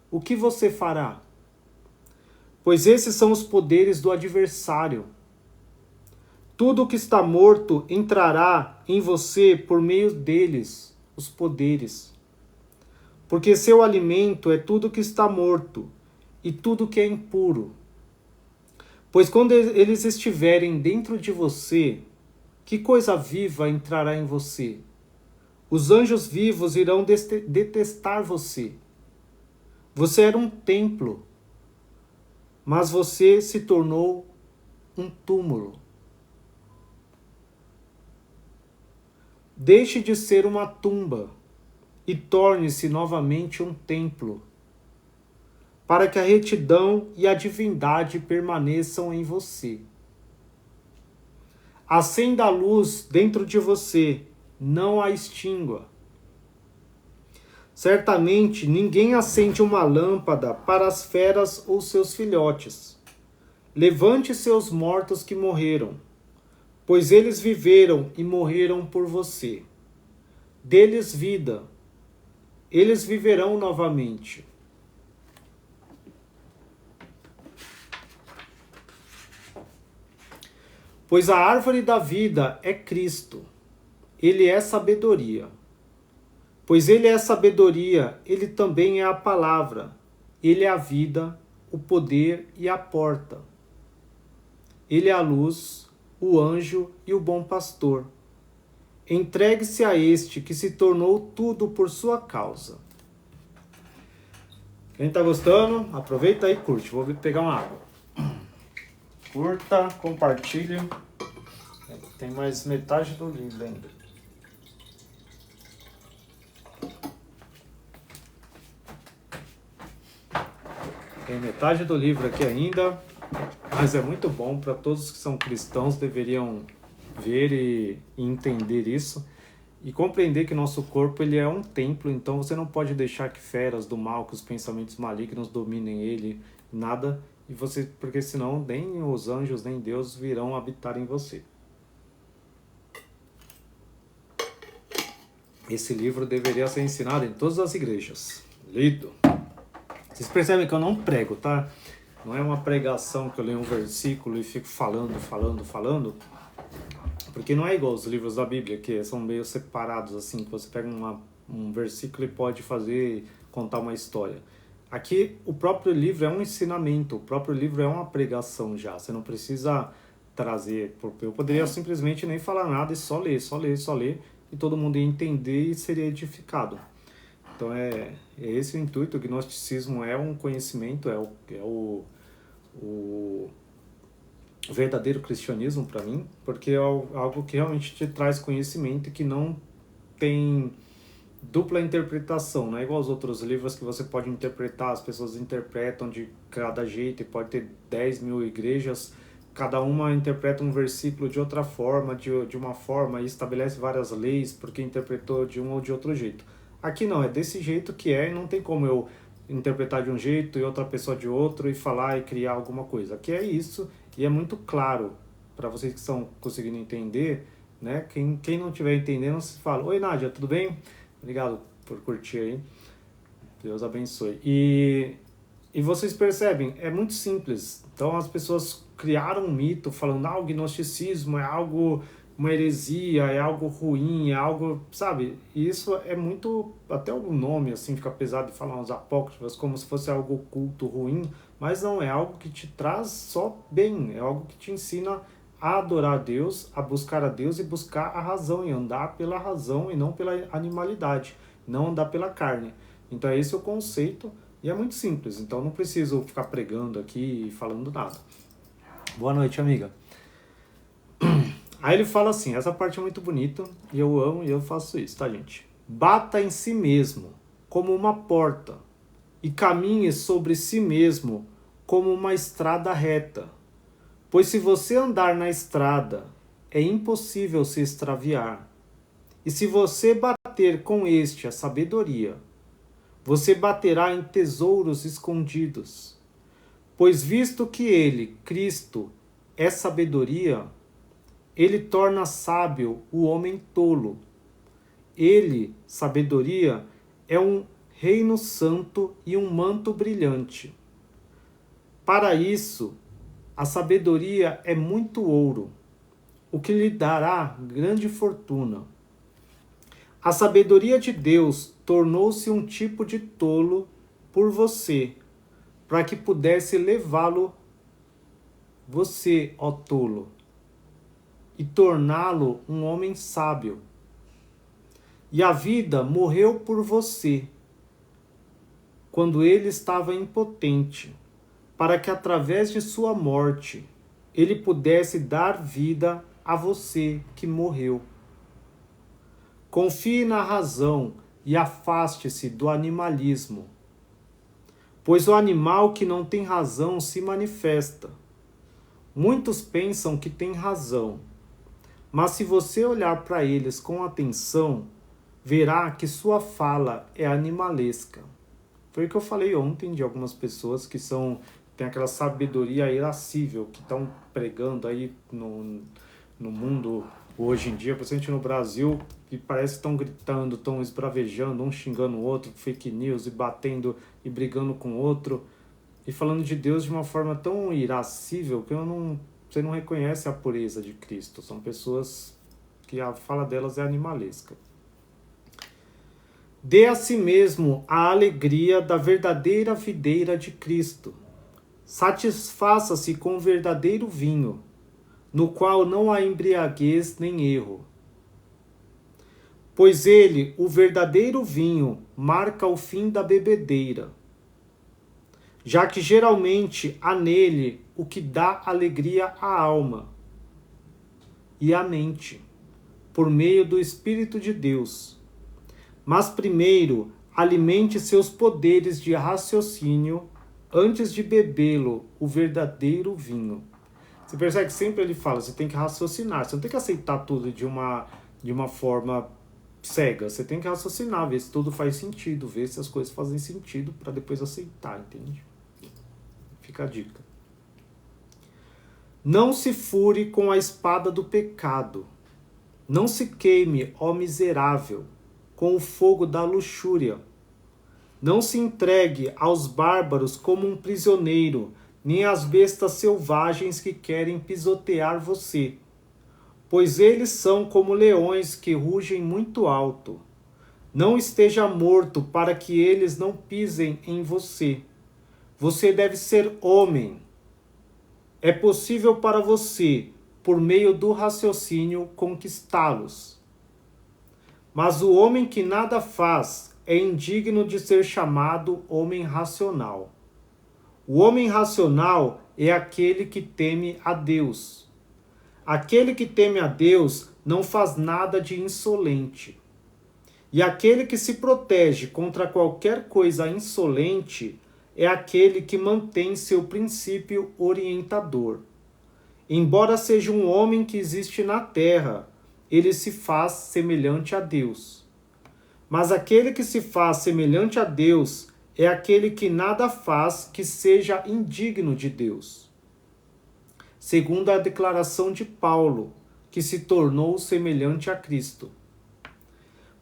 o que você fará? Pois esses são os poderes do adversário. Tudo o que está morto entrará em você por meio deles, os poderes. Porque seu alimento é tudo que está morto, e tudo que é impuro. Pois quando eles estiverem dentro de você, que coisa viva entrará em você? Os anjos vivos irão detestar você. Você era um templo, mas você se tornou um túmulo. Deixe de ser uma tumba e torne-se novamente um templo, para que a retidão e a divindade permaneçam em você. Acenda a luz dentro de você, não a extingua. Certamente ninguém acende uma lâmpada para as feras ou seus filhotes. Levante seus mortos que morreram, pois eles viveram e morreram por você. Dê-lhes vida, eles viverão novamente. Pois a árvore da vida é Cristo, ele é sabedoria. Pois ele é sabedoria, ele também é a palavra, ele é a vida, o poder e a porta. Ele é a luz, o anjo e o bom pastor. Entregue-se a este que se tornou tudo por sua causa. Quem está gostando, aproveita e curte. Vou pegar uma água. Curta, compartilhe. Tem mais metade do livro ainda. Tem metade do livro aqui ainda, mas é muito bom para todos que são cristãos, deveriam ver e entender isso e compreender que nosso corpo ele é um templo, então você não pode deixar que feras do mal, que os pensamentos malignos dominem ele, nada, e você, porque senão nem os anjos nem Deus virão habitar em você. Esse livro deveria ser ensinado em todas as igrejas. Lido. Vocês percebem que eu não prego, tá? Não é uma pregação que eu leio um versículo e fico falando. Porque não é igual os livros da Bíblia, que são meio separados, assim, que você pega um versículo e pode contar uma história. Aqui, o próprio livro é um ensinamento, o próprio livro é uma pregação já. Você não precisa trazer... Eu poderia simplesmente nem falar nada e só ler, e todo mundo ia entender e seria edificado. Então é esse o intuito. O gnosticismo é um conhecimento, é o verdadeiro cristianismo para mim, porque é algo que realmente te traz conhecimento e que não tem dupla interpretação, não é igual aos outros livros que você pode interpretar, as pessoas interpretam de cada jeito e pode ter 10 mil igrejas, cada uma interpreta um versículo de outra forma, de uma forma, e estabelece várias leis porque interpretou de um ou de outro jeito. Aqui não, é desse jeito que é, e não tem como eu interpretar de um jeito e outra pessoa de outro e falar e criar alguma coisa. Aqui é isso, e é muito claro para vocês que estão conseguindo entender, né? Quem não estiver entendendo, se fala: oi Nádia, tudo bem? Obrigado por curtir aí. Deus abençoe. E vocês percebem, é muito simples. Então as pessoas criaram um mito falando: o gnosticismo é algo, uma heresia, é algo ruim, é algo, sabe? E isso é muito, até o nome assim fica pesado de falar uns apócrifos, como se fosse algo oculto, ruim, mas não, é algo que te traz só bem, é algo que te ensina a adorar a Deus, a buscar a Deus e buscar a razão, e andar pela razão e não pela animalidade, não andar pela carne. Então esse é o conceito, e é muito simples, então não preciso ficar pregando aqui e falando nada. Boa noite, amiga. Aí ele fala assim, essa parte é muito bonita, e eu amo e eu faço isso, tá, gente? Bata em si mesmo como uma porta, e caminhe sobre si mesmo como uma estrada reta. Pois se você andar na estrada, é impossível se extraviar. E se você bater com a sabedoria, você baterá em tesouros escondidos. Pois visto que ele, Cristo, é sabedoria, ele torna sábio o homem tolo. Ele, sabedoria, é um reino santo e um manto brilhante. Para isso, a sabedoria é muito ouro, o que lhe dará grande fortuna. A sabedoria de Deus tornou-se um tipo de tolo por você, para que pudesse levá-lo, você, ó tolo, e torná-lo um homem sábio. E a vida morreu por você, quando ele estava impotente, para que através de sua morte ele pudesse dar vida a você que morreu. Confie na razão e afaste-se do animalismo, pois o animal que não tem razão se manifesta. Muitos pensam que têm razão, mas se você olhar para eles com atenção, verá que sua fala é animalesca. Foi o que eu falei ontem de algumas pessoas que têm aquela sabedoria irascível, que estão pregando aí no mundo hoje em dia, principalmente no Brasil, que parece que estão gritando, estão esbravejando, um xingando o outro, fake news, e batendo e brigando com o outro, e falando de Deus de uma forma tão irascível que você não reconhece a pureza de Cristo. São pessoas que a fala delas é animalesca. Dê a si mesmo a alegria da verdadeira videira de Cristo. Satisfaça-se com o verdadeiro vinho, no qual não há embriaguez nem erro. Pois ele, o verdadeiro vinho, marca o fim da bebedeira, já que geralmente há nele o que dá alegria à alma e à mente, por meio do Espírito de Deus. Mas primeiro, alimente seus poderes de raciocínio antes de bebê-lo, o verdadeiro vinho. Você percebe que sempre ele fala, você tem que raciocinar, você não tem que aceitar tudo de uma forma cega, você tem que raciocinar, ver se tudo faz sentido, ver se as coisas fazem sentido para depois aceitar, entende? Fica a dica. Não se fure com a espada do pecado, não se queime, ó miserável, com o fogo da luxúria. Não se entregue aos bárbaros como um prisioneiro, nem às bestas selvagens que querem pisotear você, pois eles são como leões que rugem muito alto. Não esteja morto para que eles não pisem em você. Você deve ser homem. É possível para você, por meio do raciocínio, conquistá-los. Mas o homem que nada faz é indigno de ser chamado homem racional. O homem racional é aquele que teme a Deus. Aquele que teme a Deus não faz nada de insolente. E aquele que se protege contra qualquer coisa insolente é aquele que mantém seu princípio orientador. Embora seja um homem que existe na terra, ele se faz semelhante a Deus. Mas aquele que se faz semelhante a Deus é aquele que nada faz que seja indigno de Deus. Segundo a declaração de Paulo, que se tornou semelhante a Cristo.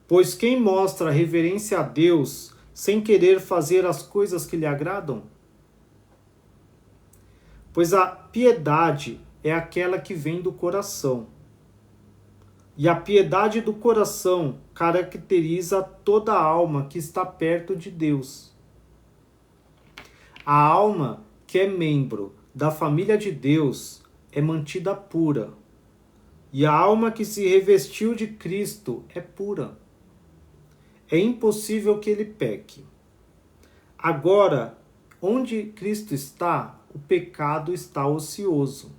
Pois quem mostra reverência a Deus sem querer fazer as coisas que lhe agradam? Pois a piedade é aquela que vem do coração. E a piedade do coração caracteriza toda a alma que está perto de Deus. A alma que é membro da família de Deus é mantida pura. E a alma que se revestiu de Cristo é pura. É impossível que ele peque. Agora, onde Cristo está, o pecado está ocioso.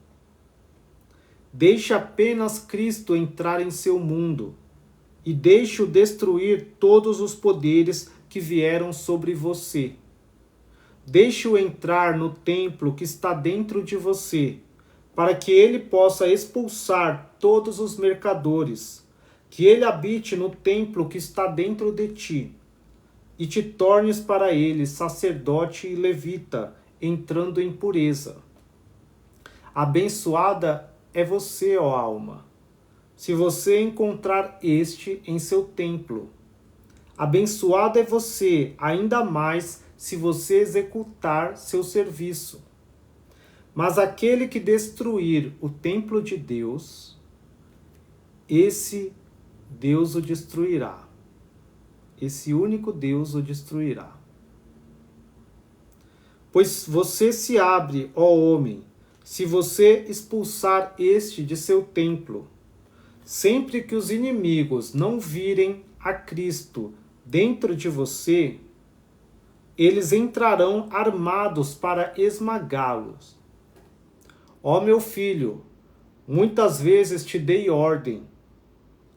Deixe apenas Cristo entrar em seu mundo e deixe-o destruir todos os poderes que vieram sobre você. Deixe-o entrar no templo que está dentro de você, para que ele possa expulsar todos os mercadores, que ele habite no templo que está dentro de ti, e te tornes para ele sacerdote e levita, entrando em pureza. Abençoada é você, ó alma, se você encontrar este em seu templo. Abençoado é você, ainda mais se você executar seu serviço. Mas aquele que destruir o templo de Deus, esse Deus o destruirá. Esse único Deus o destruirá. Pois você se abre, ó homem, se você expulsar este de seu templo. Sempre que os inimigos não virem a Cristo dentro de você, eles entrarão armados para esmagá-los. Ó meu filho, muitas vezes te dei ordem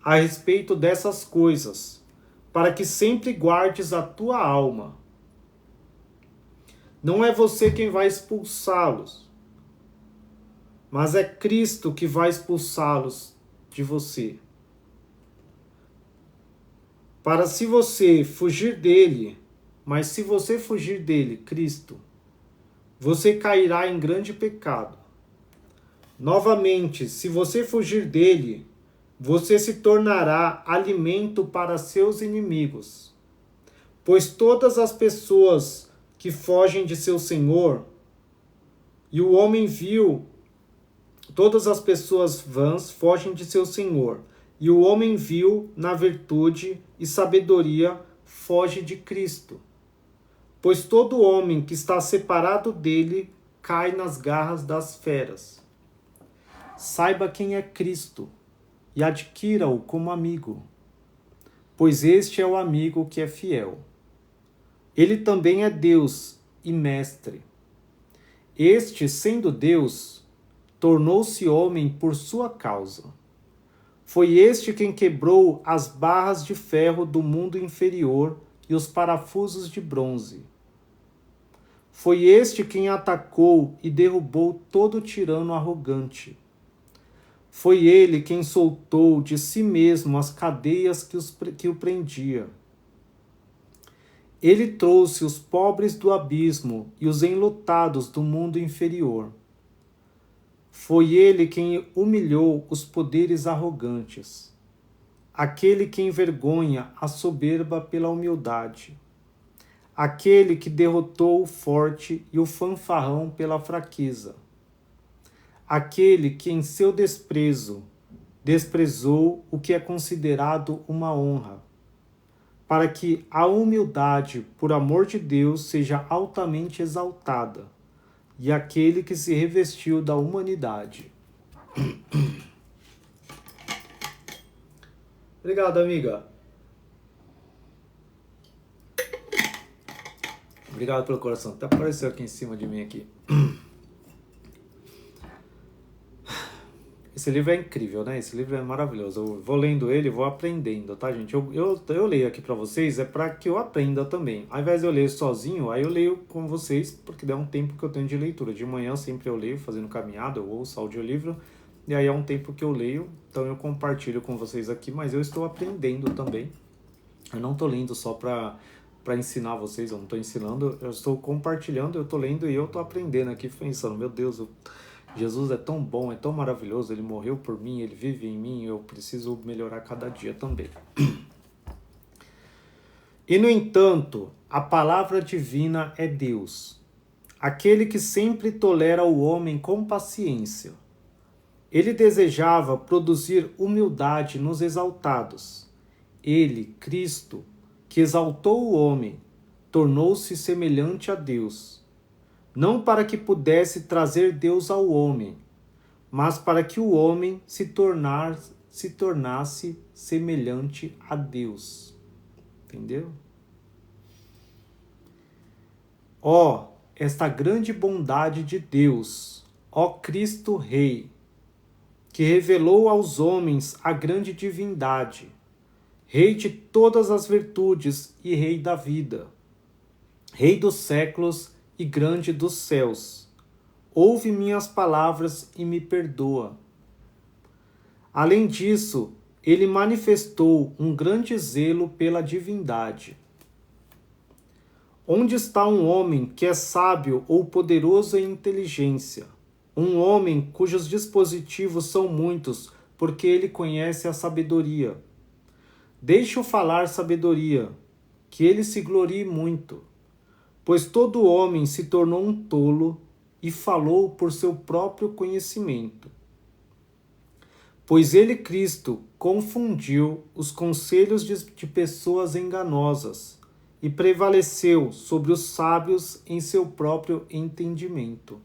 a respeito dessas coisas, para que sempre guardes a tua alma. Não é você quem vai expulsá-los, mas é Cristo que vai expulsá-los de você. Para se você fugir dele, mas se você fugir dele, Cristo, você cairá em grande pecado. Novamente, se você fugir dele, você se tornará alimento para seus inimigos. Pois todas as pessoas que fogem de seu Senhor, e o homem viu, todas as pessoas vãs fogem de seu Senhor, e o homem vil, na virtude e sabedoria, foge de Cristo. Pois todo homem que está separado dele cai nas garras das feras. Saiba quem é Cristo e adquira-o como amigo, pois este é o amigo que é fiel. Ele também é Deus e mestre. Este, sendo Deus, tornou-se homem por sua causa. Foi este quem quebrou as barras de ferro do mundo inferior e os parafusos de bronze. Foi este quem atacou e derrubou todo tirano arrogante. Foi ele quem soltou de si mesmo as cadeias que o prendia. Ele trouxe os pobres do abismo e os enlutados do mundo inferior. Foi ele quem humilhou os poderes arrogantes, aquele que envergonha a soberba pela humildade, aquele que derrotou o forte e o fanfarrão pela fraqueza, aquele que em seu desprezo desprezou o que é considerado uma honra, para que a humildade, por amor de Deus, seja altamente exaltada, e aquele que se revestiu da humanidade. Obrigado, amiga. Obrigado pelo coração. Até apareceu aqui em cima de mim aqui. Esse livro é incrível, né? Esse livro é maravilhoso. Eu vou lendo ele, vou aprendendo, tá, gente? Eu leio aqui pra vocês, é pra que eu aprenda também. Ao invés de eu ler sozinho, aí eu leio com vocês, porque dá um tempo que eu tenho de leitura. De manhã sempre eu leio, fazendo caminhada, eu ouço audiolivro, e aí é um tempo que eu leio, então eu compartilho com vocês aqui, mas eu estou aprendendo também. Eu não tô lendo só pra ensinar vocês, eu não tô ensinando, eu estou compartilhando, eu tô lendo e eu tô aprendendo aqui, pensando, meu Deus, Jesus é tão bom, é tão maravilhoso, ele morreu por mim, ele vive em mim, eu preciso melhorar cada dia também. E no entanto, a palavra divina é Deus, aquele que sempre tolera o homem com paciência. Ele desejava produzir humildade nos exaltados. Ele, Cristo, que exaltou o homem, tornou-se semelhante a Deus, não para que pudesse trazer Deus ao homem, mas para que o homem se tornasse semelhante a Deus. Entendeu? Ó, esta grande bondade de Deus, ó Cristo Rei, que revelou aos homens a grande divindade, Rei de todas as virtudes e Rei da vida, Rei dos séculos e grande dos céus, ouve minhas palavras e me perdoa. Além disso, ele manifestou um grande zelo pela divindade. Onde está um homem que é sábio ou poderoso em inteligência? Um homem cujos dispositivos são muitos, porque ele conhece a sabedoria. Deixe-o falar sabedoria, que ele se glorie muito. Pois todo homem se tornou um tolo e falou por seu próprio conhecimento. Pois ele, Cristo, confundiu os conselhos de pessoas enganosas e prevaleceu sobre os sábios em seu próprio entendimento.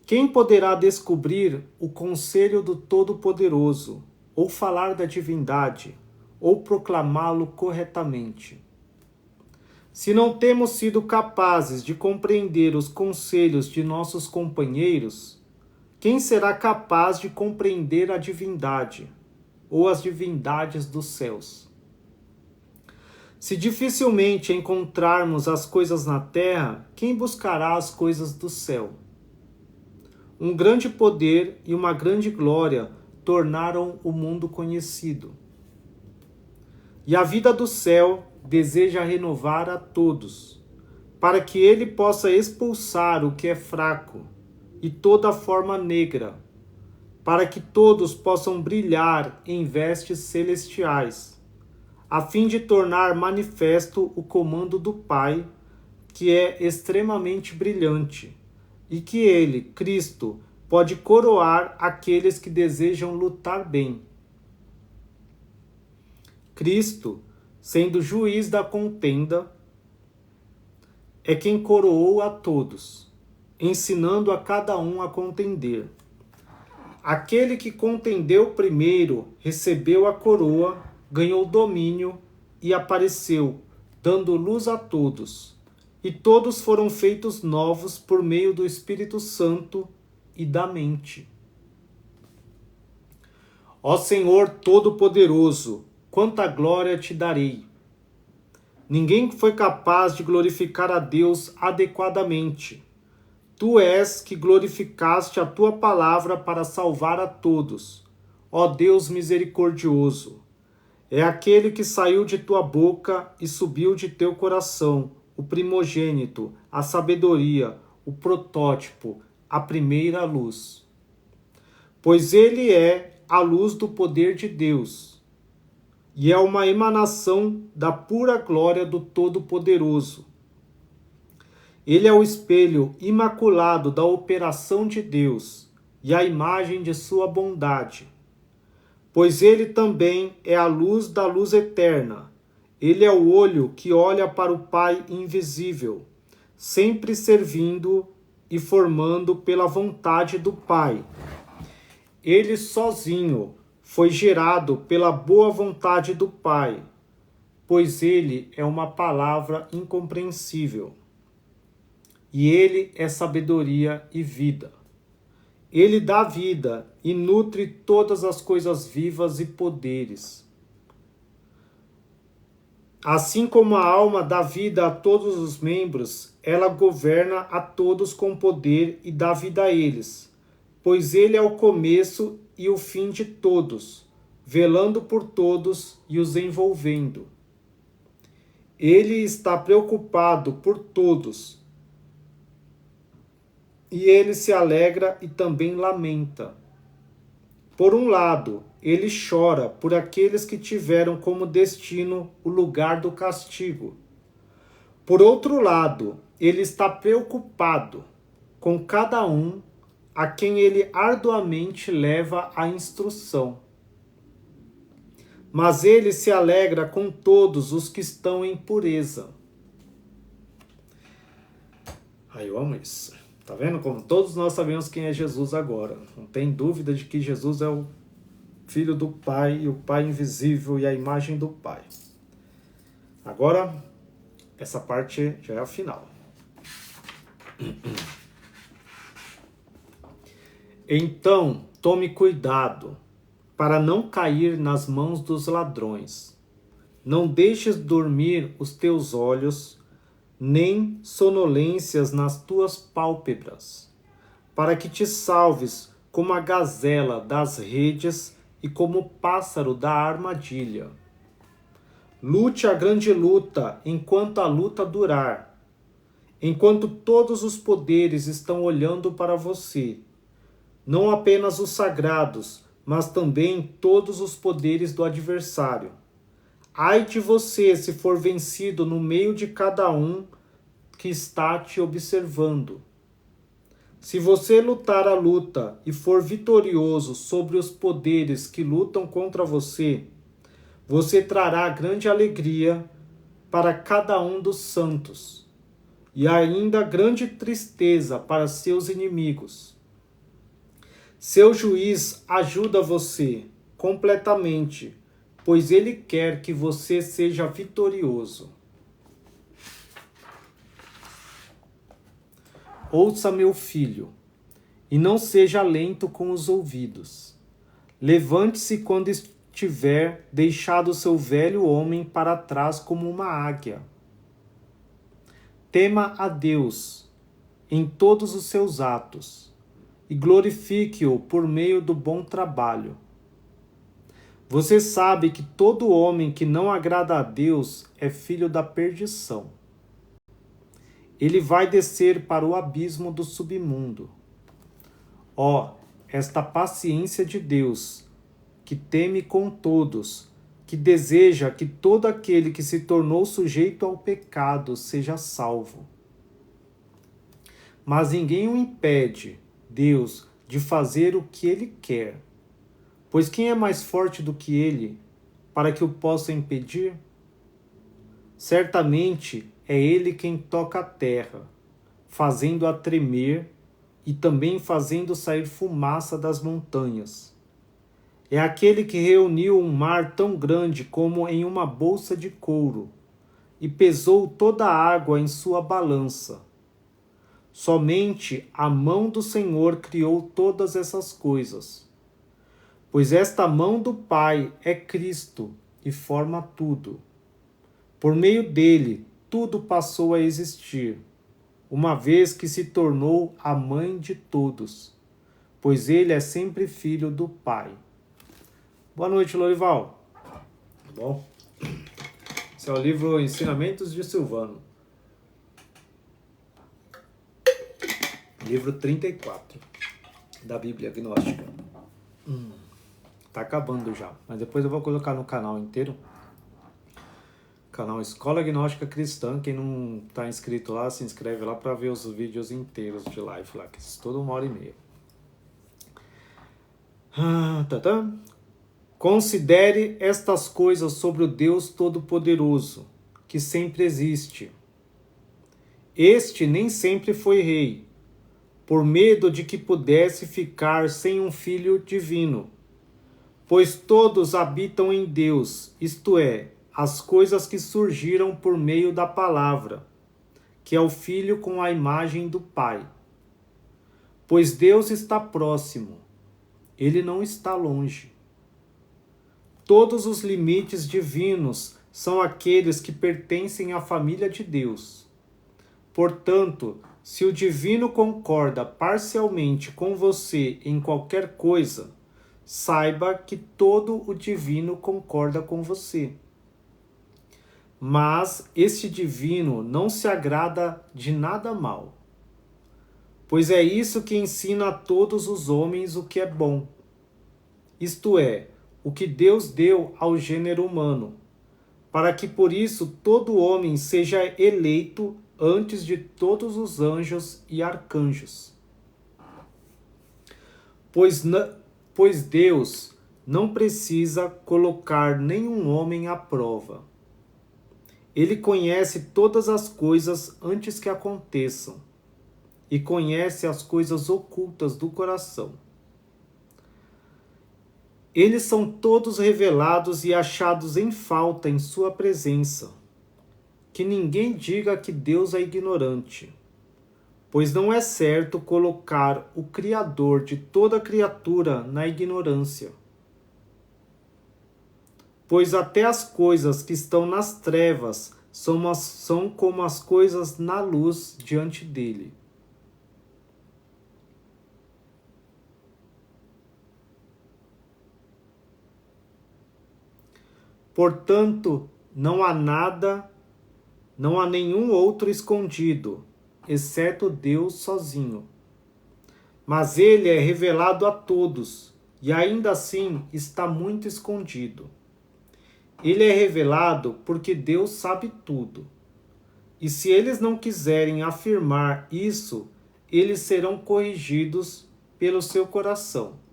Quem poderá descobrir o conselho do Todo-Poderoso, ou falar da divindade, ou proclamá-lo corretamente? Se não temos sido capazes de compreender os conselhos de nossos companheiros, quem será capaz de compreender a divindade, ou as divindades dos céus? Se dificilmente encontrarmos as coisas na terra, quem buscará as coisas do céu? Um grande poder e uma grande glória tornaram o mundo conhecido. E a vida do céu deseja renovar a todos, para que ele possa expulsar o que é fraco e toda forma negra, para que todos possam brilhar em vestes celestiais, a fim de tornar manifesto o comando do Pai, que é extremamente brilhante, e que ele, Cristo, pode coroar aqueles que desejam lutar bem. Cristo, sendo juiz da contenda, é quem coroou a todos, ensinando a cada um a contender. Aquele que contendeu primeiro recebeu a coroa, ganhou domínio e apareceu, dando luz a todos. E todos foram feitos novos por meio do Espírito Santo e da mente. Ó Senhor Todo-Poderoso, quanta glória te darei! Ninguém foi capaz de glorificar a Deus adequadamente. Tu és que glorificaste a tua palavra para salvar a todos. Ó Deus misericordioso, é aquele que saiu de tua boca e subiu de teu coração, o primogênito, a sabedoria, o protótipo, a primeira luz. Pois ele é a luz do poder de Deus, e é uma emanação da pura glória do Todo-Poderoso. Ele é o espelho imaculado da operação de Deus e a imagem de sua bondade. Pois ele também é a luz da luz eterna. Ele é o olho que olha para o Pai invisível, sempre servindo e formando pela vontade do Pai. Ele sozinho foi gerado pela boa vontade do Pai, pois ele é uma palavra incompreensível. E ele é sabedoria e vida. Ele dá vida e nutre todas as coisas vivas e poderes. Assim como a alma dá vida a todos os membros, ela governa a todos com poder e dá vida a eles, pois ele é o começo e o fim de todos, velando por todos e os envolvendo. Ele está preocupado por todos, e ele se alegra e também lamenta. Por um lado, ele chora por aqueles que tiveram como destino o lugar do castigo. Por outro lado, ele está preocupado com cada um a quem ele arduamente leva a instrução. Mas ele se alegra com todos os que estão em pureza. Ai, eu amo isso. Tá vendo como todos nós sabemos quem é Jesus agora? Não tem dúvida de que Jesus é o Filho do Pai e o Pai invisível e a imagem do Pai. Agora, essa parte já é a final. Então, tome cuidado para não cair nas mãos dos ladrões. Não deixes dormir os teus olhos, nem sonolências nas tuas pálpebras, para que te salves como a gazela das redes e como o pássaro da armadilha. Lute a grande luta enquanto a luta durar, enquanto todos os poderes estão olhando para você, não apenas os sagrados, mas também todos os poderes do adversário. Ai de você se for vencido no meio de cada um que está te observando. Se você lutar a luta e for vitorioso sobre os poderes que lutam contra você, você trará grande alegria para cada um dos santos, e ainda grande tristeza para seus inimigos. Seu juiz ajuda você completamente, pois ele quer que você seja vitorioso. Ouça, meu filho, e não seja lento com os ouvidos. Levante-se quando tiver deixado seu velho homem para trás como uma águia. Tema a Deus em todos os seus atos e glorifique-o por meio do bom trabalho. Você sabe que todo homem que não agrada a Deus é filho da perdição. Ele vai descer para o abismo do submundo. Esta paciência de Deus, que teme com todos, que deseja que todo aquele que se tornou sujeito ao pecado seja salvo. Mas ninguém o impede, Deus, de fazer o que ele quer. Pois quem é mais forte do que ele, para que o possa impedir? Certamente é ele quem toca a terra, fazendo-a tremer e também fazendo sair fumaça das montanhas. É aquele que reuniu um mar tão grande como em uma bolsa de couro e pesou toda a água em sua balança. Somente a mão do Senhor criou todas essas coisas. Pois esta mão do Pai é Cristo e forma tudo. Por meio dele, tudo passou a existir, uma vez que se tornou a mãe de todos, pois ele é sempre filho do Pai. Boa noite, Lorival. Bom, esse é o livro Ensinamentos de Silvano. Livro 34 da Bíblia Gnóstica. Tá acabando já, mas depois eu vou colocar no canal inteiro. Canal Escola Gnóstica Cristã. Quem não tá inscrito lá, se inscreve lá para ver os vídeos inteiros de live lá, que é toda 1h30. Considere estas coisas sobre o Deus Todo-Poderoso, que sempre existe. Este nem sempre foi rei, por medo de que pudesse ficar sem um filho divino, pois todos habitam em Deus, isto é, as coisas que surgiram por meio da palavra, que é o Filho com a imagem do Pai. Pois Deus está próximo, ele não está longe. Todos os limites divinos são aqueles que pertencem à família de Deus. Portanto, se o divino concorda parcialmente com você em qualquer coisa, saiba que todo o divino concorda com você. Mas este divino não se agrada de nada mal, pois é isso que ensina a todos os homens o que é bom, isto é, o que Deus deu ao gênero humano, para que por isso todo homem seja eleito antes de todos os anjos e arcanjos. Pois Deus não precisa colocar nenhum homem à prova. Ele conhece todas as coisas antes que aconteçam e conhece as coisas ocultas do coração. Eles são todos revelados e achados em falta em sua presença. Que ninguém diga que Deus é ignorante, pois não é certo colocar o Criador de toda criatura na ignorância. Pois até as coisas que estão nas trevas são como as coisas na luz diante dele. Portanto, não há nenhum outro escondido, exceto Deus sozinho. Mas ele é revelado a todos, e ainda assim está muito escondido. Ele é revelado porque Deus sabe tudo. E se eles não quiserem afirmar isso, eles serão corrigidos pelo seu coração.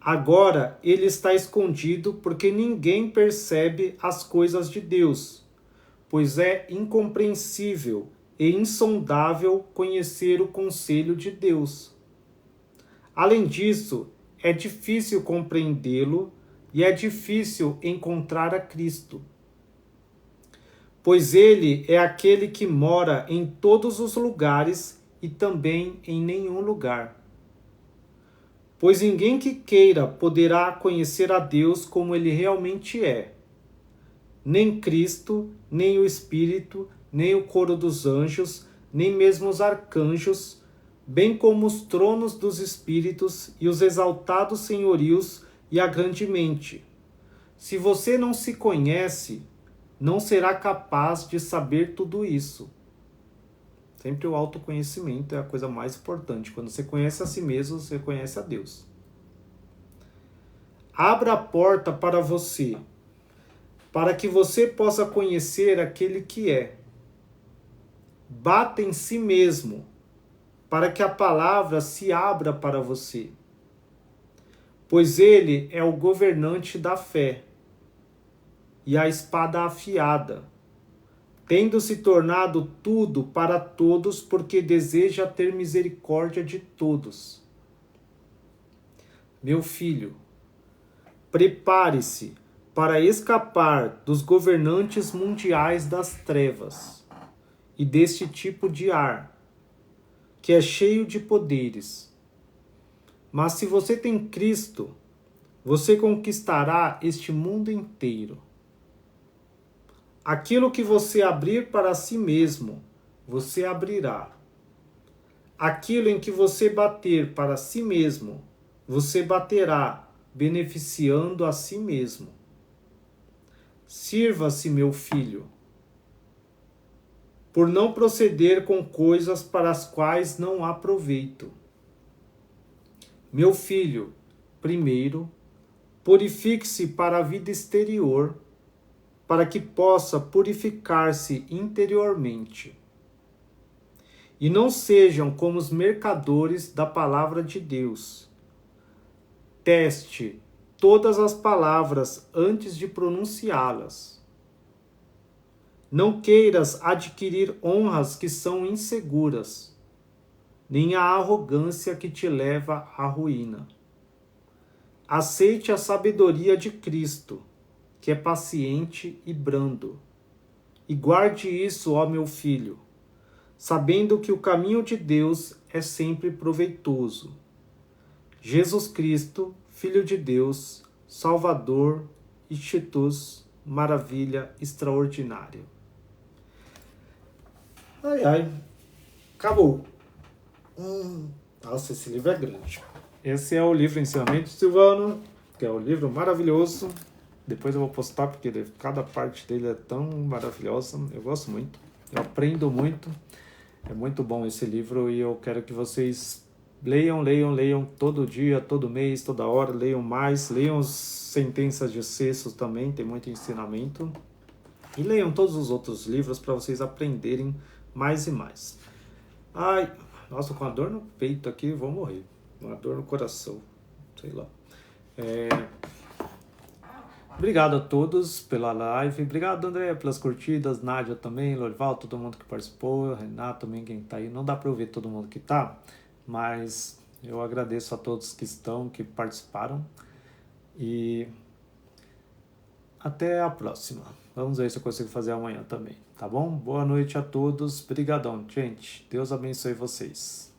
Agora ele está escondido porque ninguém percebe as coisas de Deus, pois é incompreensível e insondável conhecer o conselho de Deus. Além disso, é difícil compreendê-lo e é difícil encontrar a Cristo, pois ele é aquele que mora em todos os lugares e também em nenhum lugar. Pois ninguém que queira poderá conhecer a Deus como ele realmente é. Nem Cristo, nem o Espírito, nem o coro dos anjos, nem mesmo os arcanjos, bem como os tronos dos espíritos e os exaltados senhorios e a grande mente. Se você não se conhece, não será capaz de saber tudo isso. Sempre o autoconhecimento é a coisa mais importante. Quando você conhece a si mesmo, você conhece a Deus. Abra a porta para você, para que você possa conhecer aquele que é. Bata em si mesmo, para que a palavra se abra para você. Pois ele é o governante da fé e a espada afiada, tendo se tornado tudo para todos, porque deseja ter misericórdia de todos. Meu filho, prepare-se para escapar dos governantes mundiais das trevas e deste tipo de ar, que é cheio de poderes. Mas se você tem Cristo, você conquistará este mundo inteiro. Aquilo que você abrir para si mesmo, você abrirá. Aquilo em que você bater para si mesmo, você baterá, beneficiando a si mesmo. Sirva-se, meu filho, por não proceder com coisas para as quais não há proveito. Meu filho, primeiro, purifique-se para a vida exterior, para que possa purificar-se interiormente. E não sejam como os mercadores da palavra de Deus. Teste todas as palavras antes de pronunciá-las. Não queiras adquirir honras que são inseguras, nem a arrogância que te leva à ruína. Aceite a sabedoria de Cristo, que é paciente e brando. E guarde isso, ó meu filho, sabendo que o caminho de Deus é sempre proveitoso. Jesus Cristo, Filho de Deus, Salvador, Institutus, maravilha extraordinária. Ai, ai, acabou. Nossa, esse livro é grande. Esse é o livro Ensinamento de Silvano, que é um livro maravilhoso. Depois eu vou postar, porque cada parte dele é tão maravilhosa. Eu gosto muito, eu aprendo muito. É muito bom esse livro e eu quero que vocês leiam todo dia, todo mês, toda hora. Leiam mais, leiam as sentenças de Sextus também, tem muito ensinamento. E leiam todos os outros livros para vocês aprenderem mais e mais. Ai, nossa, com a dor no peito aqui, vou morrer. Uma dor no coração, sei lá. Obrigado a todos pela live. Obrigado, André, pelas curtidas. Nádia também, Lorival, todo mundo que participou. Renato também, quem tá aí. Não dá para ouvir todo mundo que tá, mas eu agradeço a todos que estão, que participaram. E até a próxima. Vamos ver se eu consigo fazer amanhã também, tá bom? Boa noite a todos. Brigadão, gente. Deus abençoe vocês.